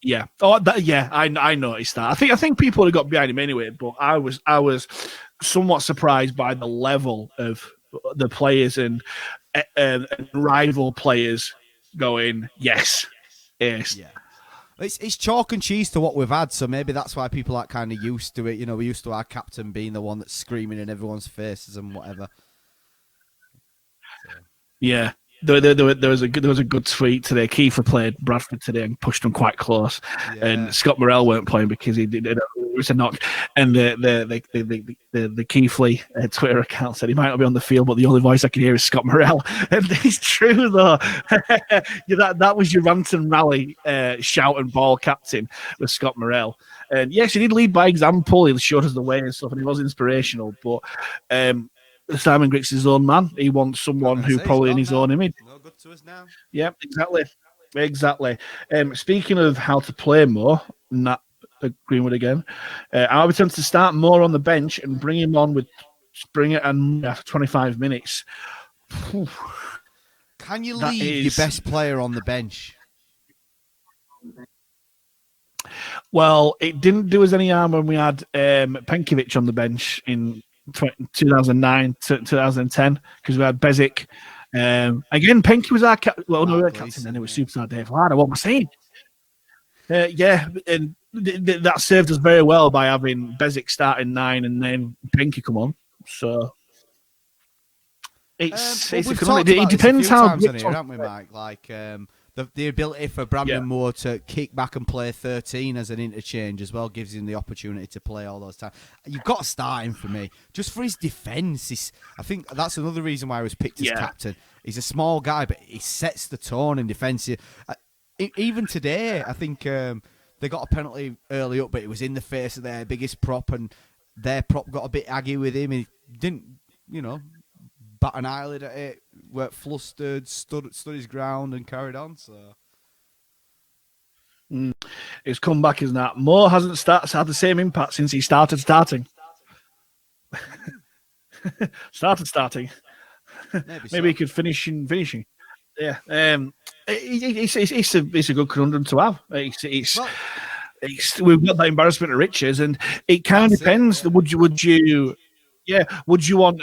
Yeah. I noticed that. I think people had got behind him anyway, but I was somewhat surprised by the level of the players and rival players going, yes. Yeah. It's chalk and cheese to what we've had, so maybe that's why people are kind of used to it. We're used to our captain being the one that's screaming in everyone's faces and whatever. So. Yeah. There was a good tweet today. Kiefer played Bradford today and pushed them quite close, and Scott Morrell weren't playing because it was a knock. And the Keithley Twitter account said he might not be on the field, but the only voice I can hear is Scott Morrell. And it's true though. that was your rant and rally shout and ball captain with Scott Morrell. And yes, he did lead by example. He showed us the way and stuff, and he was inspirational. But Simon Griggs is his own man. He wants someone who probably in his own image. No good to us now. Yeah, exactly. Speaking of how to play more, Nat Greenwood again, I would tend to start more on the bench and bring him on with Springer and after 25 minutes. Can you leave your best player on the bench? Well, it didn't do us any harm when we had Penkovic on the bench in 2009 to 2010 because we had Bezic. Again, Penke was our captain. Well, no, our captain then. It was Superstar Dave Harder. What am I saying? And that served us very well by having Bezic starting 9 and then Penke come on. So It's We've economic. talked about It depends this a few how times on Rick's here, haven't we, Mike? Like the ability for Brandon Moore to kick back and play 13 as an interchange as well gives him the opportunity to play all those times. You've got to start him for me, just for his defence. I think that's another reason why I was picked as captain. He's a small guy, but he sets the tone in defence. Even today, I think they got a penalty early up, but it was in the face of their biggest prop, and their prop got a bit aggy with him. He didn't, bat an eyelid at it, were flustered, stood his ground and carried on. So his comeback is that Moore hasn't had the same impact since he started starting. starting. Maybe he could finishing. Yeah, it's a good conundrum to have. We've got that embarrassment of riches, and it kind of depends. Would you want?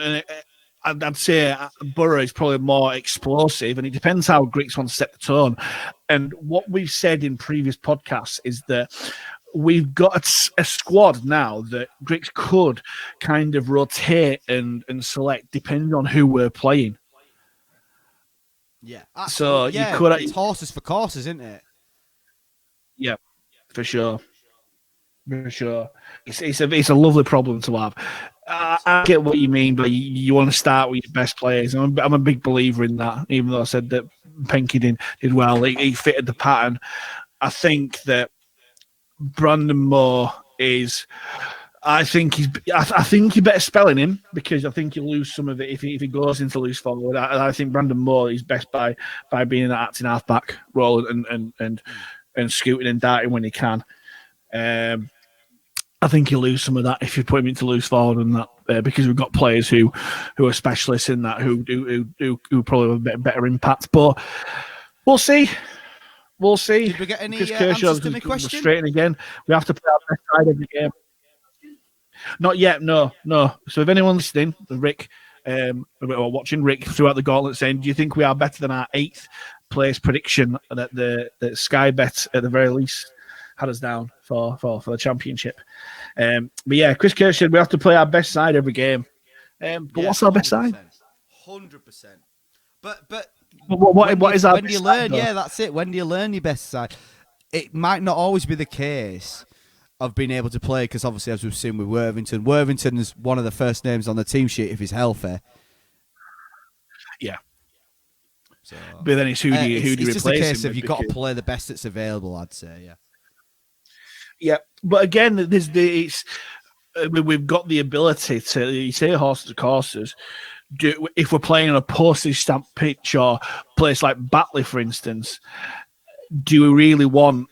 I'd say Borough is probably more explosive, and it depends how Griggs wants to set the tone. And what we've said in previous podcasts is that we've got a squad now that Griggs could kind of rotate and select depending on who we're playing. Yeah. So yeah, you could. It's horses for courses, isn't it? Yeah, for sure. For sure. It's a lovely problem to have. I get what you mean, but you want to start with your best players. I'm a big believer in that, even though I said that Penke did well. He fitted the pattern. I think that Brandon Moore is... I think you better spelling him, because I think you'll lose some of it if he goes into loose forward. I think Brandon Moore is best by being in that acting halfback role and scooting and darting when he can. I think you'll lose some of that if you put him into loose forward and that, because we've got players who are specialists in that who probably have a better impact. But we'll see. We'll see. Did we get any answers to my question? Straighten again. We have to play our best side every game. Not yet, no. So if anyone's listening, Rick, or watching Rick throughout the gauntlet, saying, do you think we are better than our 8th place prediction that Sky Bet at the very least had us down for the championship? But yeah, Chris Kirsch said we have to play our best side every game. But what's our best side? 100%. But what is our when best do you learn? side, though? Yeah, that's it. When do you learn your best side? It might not always be the case of being able to play, because obviously, as we've seen with Worthington is one of the first names on the team sheet if he's healthy. Yeah. So, but then it's who do you it's replace just a case him of with, you've got to play the best that's available, I'd say, yeah. Yeah, but again, we've got the ability to, you say horses and courses, if we're playing on a postage stamp pitch or place like Batley, for instance, do we really want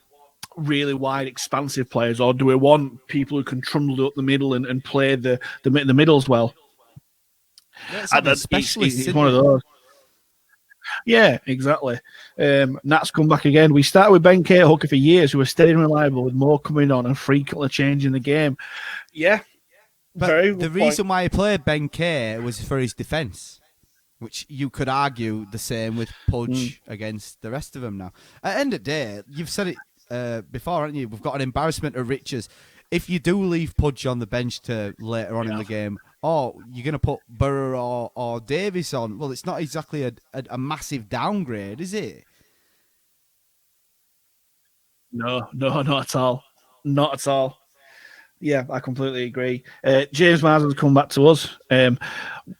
really wide, expansive players, or do we want people who can trundle up the middle and play the middles well? Yeah, it's one of those. Yeah, exactly. Nat's come back again. We started with Ben Kay hooker for years, who was steady and reliable, with more coming on and frequently changing the game. Yeah. But the reason why he played Ben Kay was for his defence, which you could argue the same with Pudge against the rest of them now. At the end of the day, you've said it before, haven't you? We've got an embarrassment of riches. If you do leave Pudge on the bench to later on in the game, or you're going to put Burrow or Davis on, well, it's not exactly a massive downgrade, is it? No, not at all. Not at all. Yeah, I completely agree. James Marsden's come back to us. Well,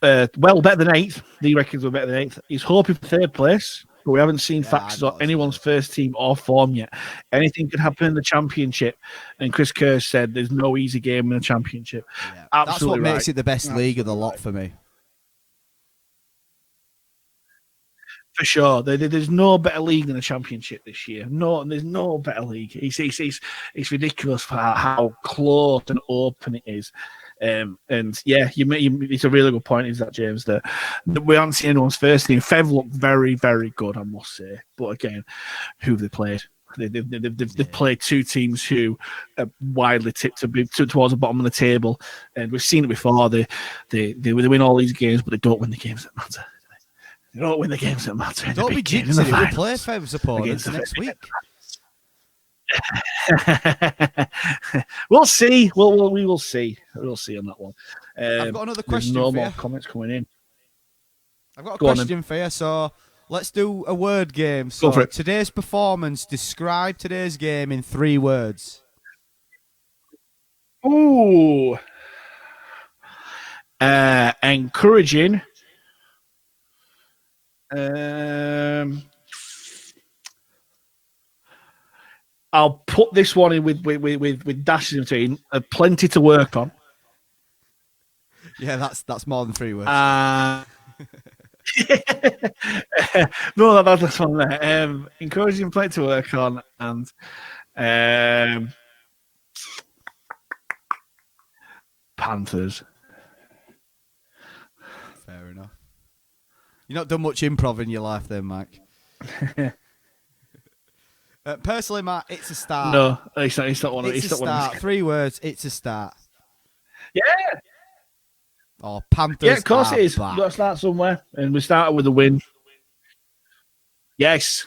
better than 8th. He reckons we're better than 8th. He's hoping for 3rd place, but we haven't seen facts of anyone's first team or form yet. Anything could happen in the championship. And Chris Kerr said there's no easy game in the championship. Yeah, absolutely that's what makes it the best league of the lot for me. For sure. There's no better league than the championship this year. No, there's no better league. It's ridiculous for how close and open it is. And yeah, it's a really good point, is that, James, that we haven't seen anyone's first team. Fev looked very, very good, I must say. But again, who have they played? They've played 2 teams who are widely tipped to be towards the bottom of the table. And we've seen it before. They win all these games, but they don't win the games that matter. They don't win the games that matter. Don't be jinxing it. We'll play Fev's opponents next week. We'll see. We will see. We'll see on that one. I've got another question. There's no more comments coming in. I've got a Go on question for you. So let's do a word game. Go So for it. today's performance, describe today's game in 3 words. Ooh. Encouraging. I'll put this one in with dashes in between. Plenty to work on. Yeah, that's more than 3 words. No, that's one there. Encouraging, plenty to work on, and Panthers. Fair enough. You've not done much improv in your life then, Mike. Personally, Matt, it's a start. No, it's not one. It's a start. 3 words. It's a start. Yeah. Oh, Panthers. Yeah, of course are it is. back. We've got to start somewhere, and we started with a win. Yes,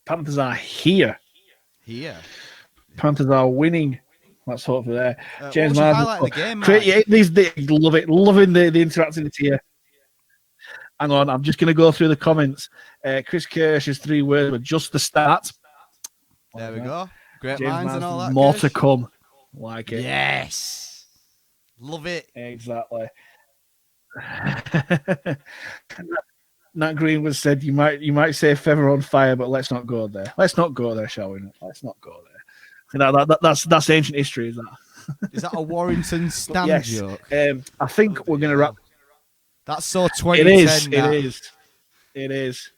Panthers are here. Here. Panthers are winning. Let's hope for there. James, what was your highlight of the game, Mike? Love it. Loving the interactivity here. Hang on, I'm just going to go through the comments. Chris Kirsch's 3 words were just the start. There we go. Great James minds and all that. More Kirsch. to come. Like it. Yes. Love it. Exactly. Nat Greenwood said you might say feather on fire, but let's not go there. Let's not go there, shall we? Let's not go there. That's ancient history, is that? Is that a Warrington stand yes. joke? I think we're going to wrap. That's so 2010. It is.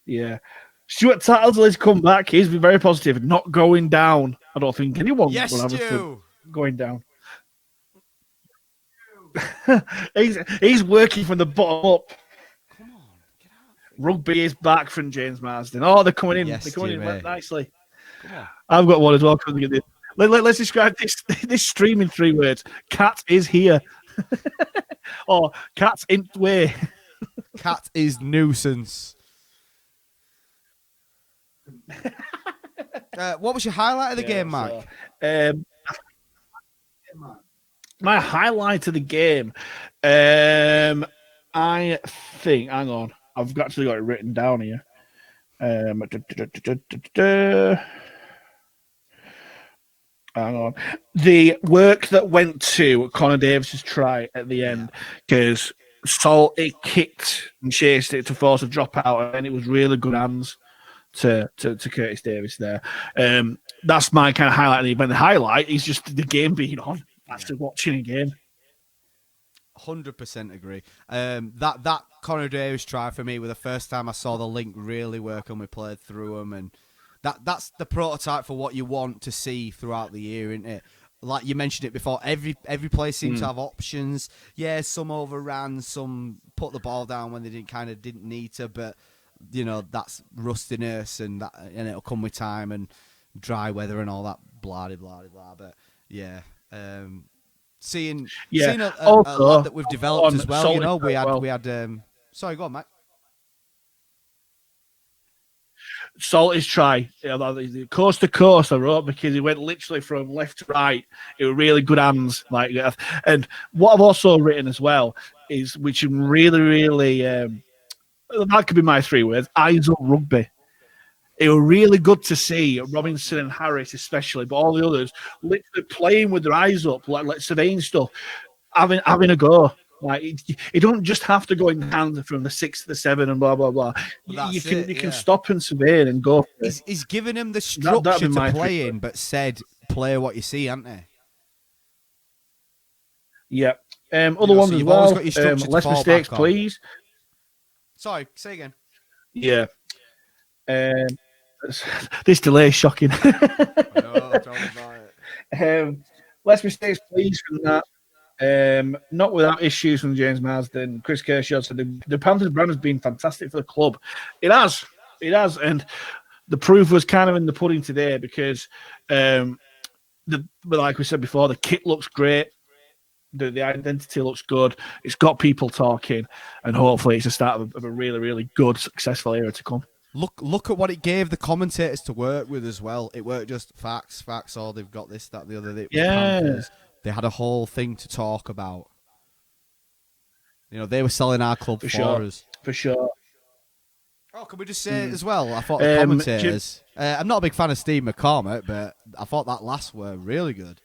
Yeah. Stuart Tattlesall has come back. He's been very positive. Not going down. I don't think anyone will have us going down. he's working from the bottom up. Come on, get out. Rugby is back from James Marsden. Oh, they're coming in. Yes, they're coming Jimmy. in nicely. Come on. I've got one as well. Let's describe this stream in 3 words. Cat is here. Or cat's in way. Cat is nuisance. What was your highlight of the game, Mike? My highlight of the game, I think. Hang on, I've actually got it written down here. Hang on, the work that went to Connor Davis's try at the end, because Salt it kicked and chased it to force a drop out, and it was really good hands to Curtis Davis there. That's my kind of highlight of the event. The highlight is just the game being on. After watching a game, 100% agree. That Connor Davis try for me was the first time I saw the link really work and we played through them, and that's the prototype for what you want to see throughout the year, isn't it? Like you mentioned it before, every place seems to have options. Yeah, some overran, some put the ball down when they didn't need to, but you know that's rustiness and it'll come with time and dry weather and all that blah blah blah. But yeah. Seeing a lad that we've developed as well, you know, we had. Sorry, go on, Mike. Salty's try, coast to coast, I wrote, because he went literally from left to right. It was really good hands, and what I've also written as well is, which really, that could be my 3 words: eyes up rugby. It was really good to see Robinson and Harris, especially, but all the others literally playing with their eyes up, like surveying stuff, having a go. You don't just have to go in hand from the 6 to the 7 and blah blah blah. You can stop and survey and go. He's given him the structure to play in, but said play what you see, haven't he? Yeah. Other ones as well. Less mistakes, please. Sorry, say again. Yeah. This delay is shocking. No, tell me about it. Less mistakes, please, from that. Not without issues from James Marsden. Chris Kershaw said the Panthers brand has been fantastic for the club. It has, and the proof was kind of in the pudding today because, like we said before, the kit looks great. The identity looks good. It's got people talking, and hopefully it's the start of a really, really good, successful era to come. Look at what it gave the commentators to work with as well. It weren't just facts, or they've got this, that, the other. Panthers. They had a whole thing to talk about. You know, they were selling our club for us. For sure. Oh, can we just say it as well? I thought the commentators... I'm not a big fan of Steve McCormick, but I thought that last were really good.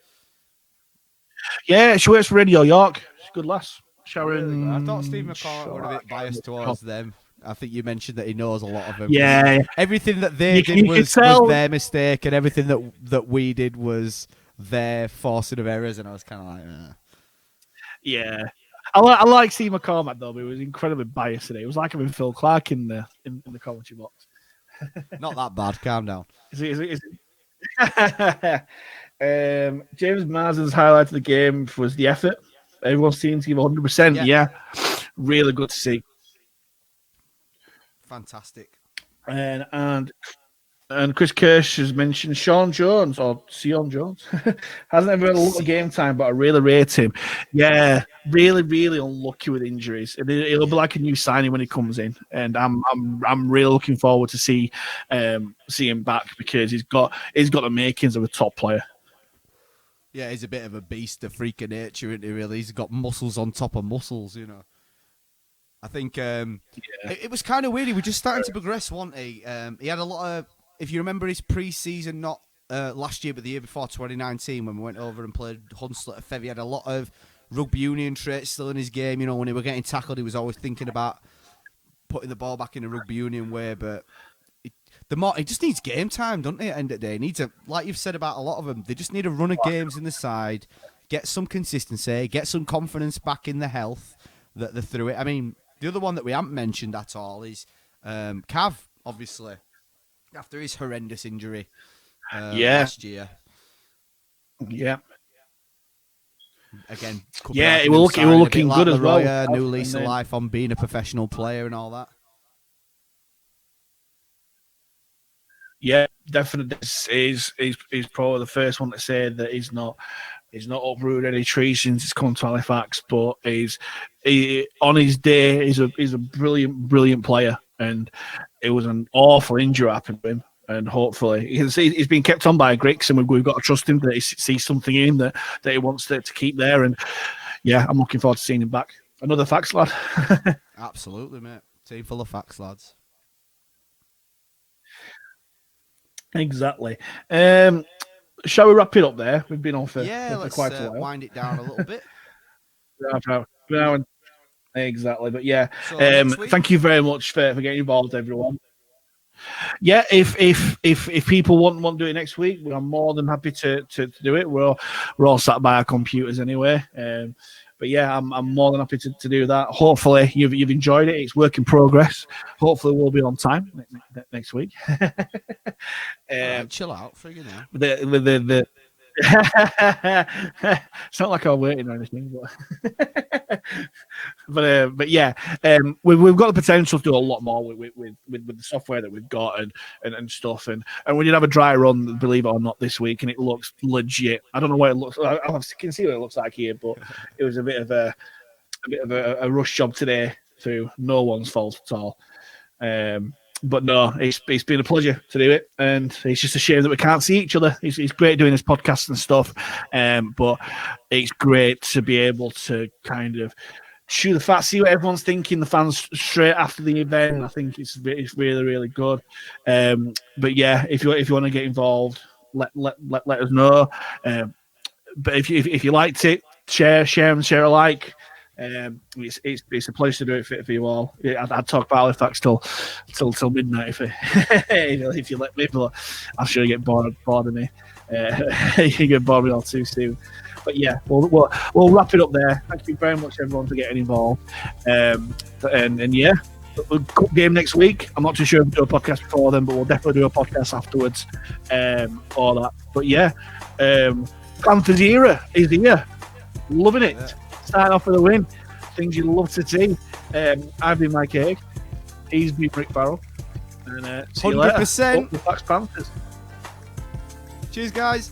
Yeah, she works for Radio York. She's a good lass. Sharon... Really, I thought Steve McCormick were a bit biased towards them. I think you mentioned that he knows a lot of them. Yeah. Everything that they did was their mistake, and everything that we did was their forcing of errors, and I was kind of like... Yeah. I like Steve McCormack though, but he was incredibly biased today. It was like having Phil Clark in the commentary box. Not that bad. Calm down. Is it? James Marsden's highlight of the game was the effort. Everyone seemed to give 100%. Yeah, really good to see. Fantastic. And Chris Kirsch has mentioned Sean Jones. Hasn't ever had a lot of game time, but I really rate him. Yeah, really, really unlucky with injuries. It'll be like a new signing when he comes in, and I'm really looking forward to see him back because he's got the makings of a top player. Yeah, he's a bit of a beast, a freak of nature, isn't he? Really, he's got muscles on top of muscles, you know. I think it was kind of weird. He was just starting to progress, wasn't he? He had a lot of. If you remember his pre-season, not last year, but the year before, 2019, when we went over and played Hunslet at Fev, he had a lot of rugby union traits still in his game. You know, when he were getting tackled, he was always thinking about putting the ball back in a rugby union way. But he just needs game time, doesn't he, at the end of the day? He needs like you've said about a lot of them, they just need a run of games in the side, get some consistency, get some confidence back in the health that they're through it. I mean, the other one that we haven't mentioned at all is Cav, obviously. After his horrendous injury last year. Yeah. Again, it will looking good as well. New lease of life on being a professional player and all that. Yeah, definitely. He's probably the first one to say that he's not uprooted any trees since he's come to Halifax, but on his day, he's a brilliant player. And it was an awful injury happened to him. And hopefully, he's been kept on by Griggs, and we've got to trust him that he sees something in him that he wants to keep there. And yeah, I'm looking forward to seeing him back. Another facts lad. Absolutely, mate. Team full of facts lads. Exactly. Shall we wrap it up there? We've been on for quite a while. Wind it down a little bit. Exactly, but yeah, So thank you very much for getting involved, everyone. Yeah, if people want to do it next week, I'm more than happy to do it. We're all sat by our computers anyway, but yeah, I'm more than happy to do that. Hopefully, you've enjoyed it. It's work in progress. Hopefully, we'll be on time next week. Right, chill out, figure now. The it's not like I'm waiting or anything, but yeah, we've got the potential to do a lot more with the software that we've got and stuff, and we did have a dry run, believe it or not, this week, and it looks legit. I don't know what it looks like. I can see what it looks like here, but it was a bit of a rush job today through no one's fault at all. But no, it's been a pleasure to do it, and it's just a shame that we can't see each other. It's great doing this podcast and stuff, but it's great to be able to kind of chew the fat, see what everyone's thinking, the fans straight after the event. I think it's really, really good. But yeah, if you want to get involved, let us know. But if you liked it, share alike. It's a pleasure to do it for you all. I'd talk about Halifax till midnight if you let me, but I'm sure you get bored of me. You get bored of me all too soon. But yeah, we'll wrap it up there. Thank you very much, everyone, for getting involved. And yeah, cup game next week. I'm not too sure if we'll do a podcast before then, but we'll definitely do a podcast afterwards. All that. But yeah, Panthers era is here. Loving it. Yeah. Starting off with a win. Things you'd love to see. I've been Mike Haig. He's been Rick Farrell. And see 100%. You later. Up the Panthers. Cheers, guys.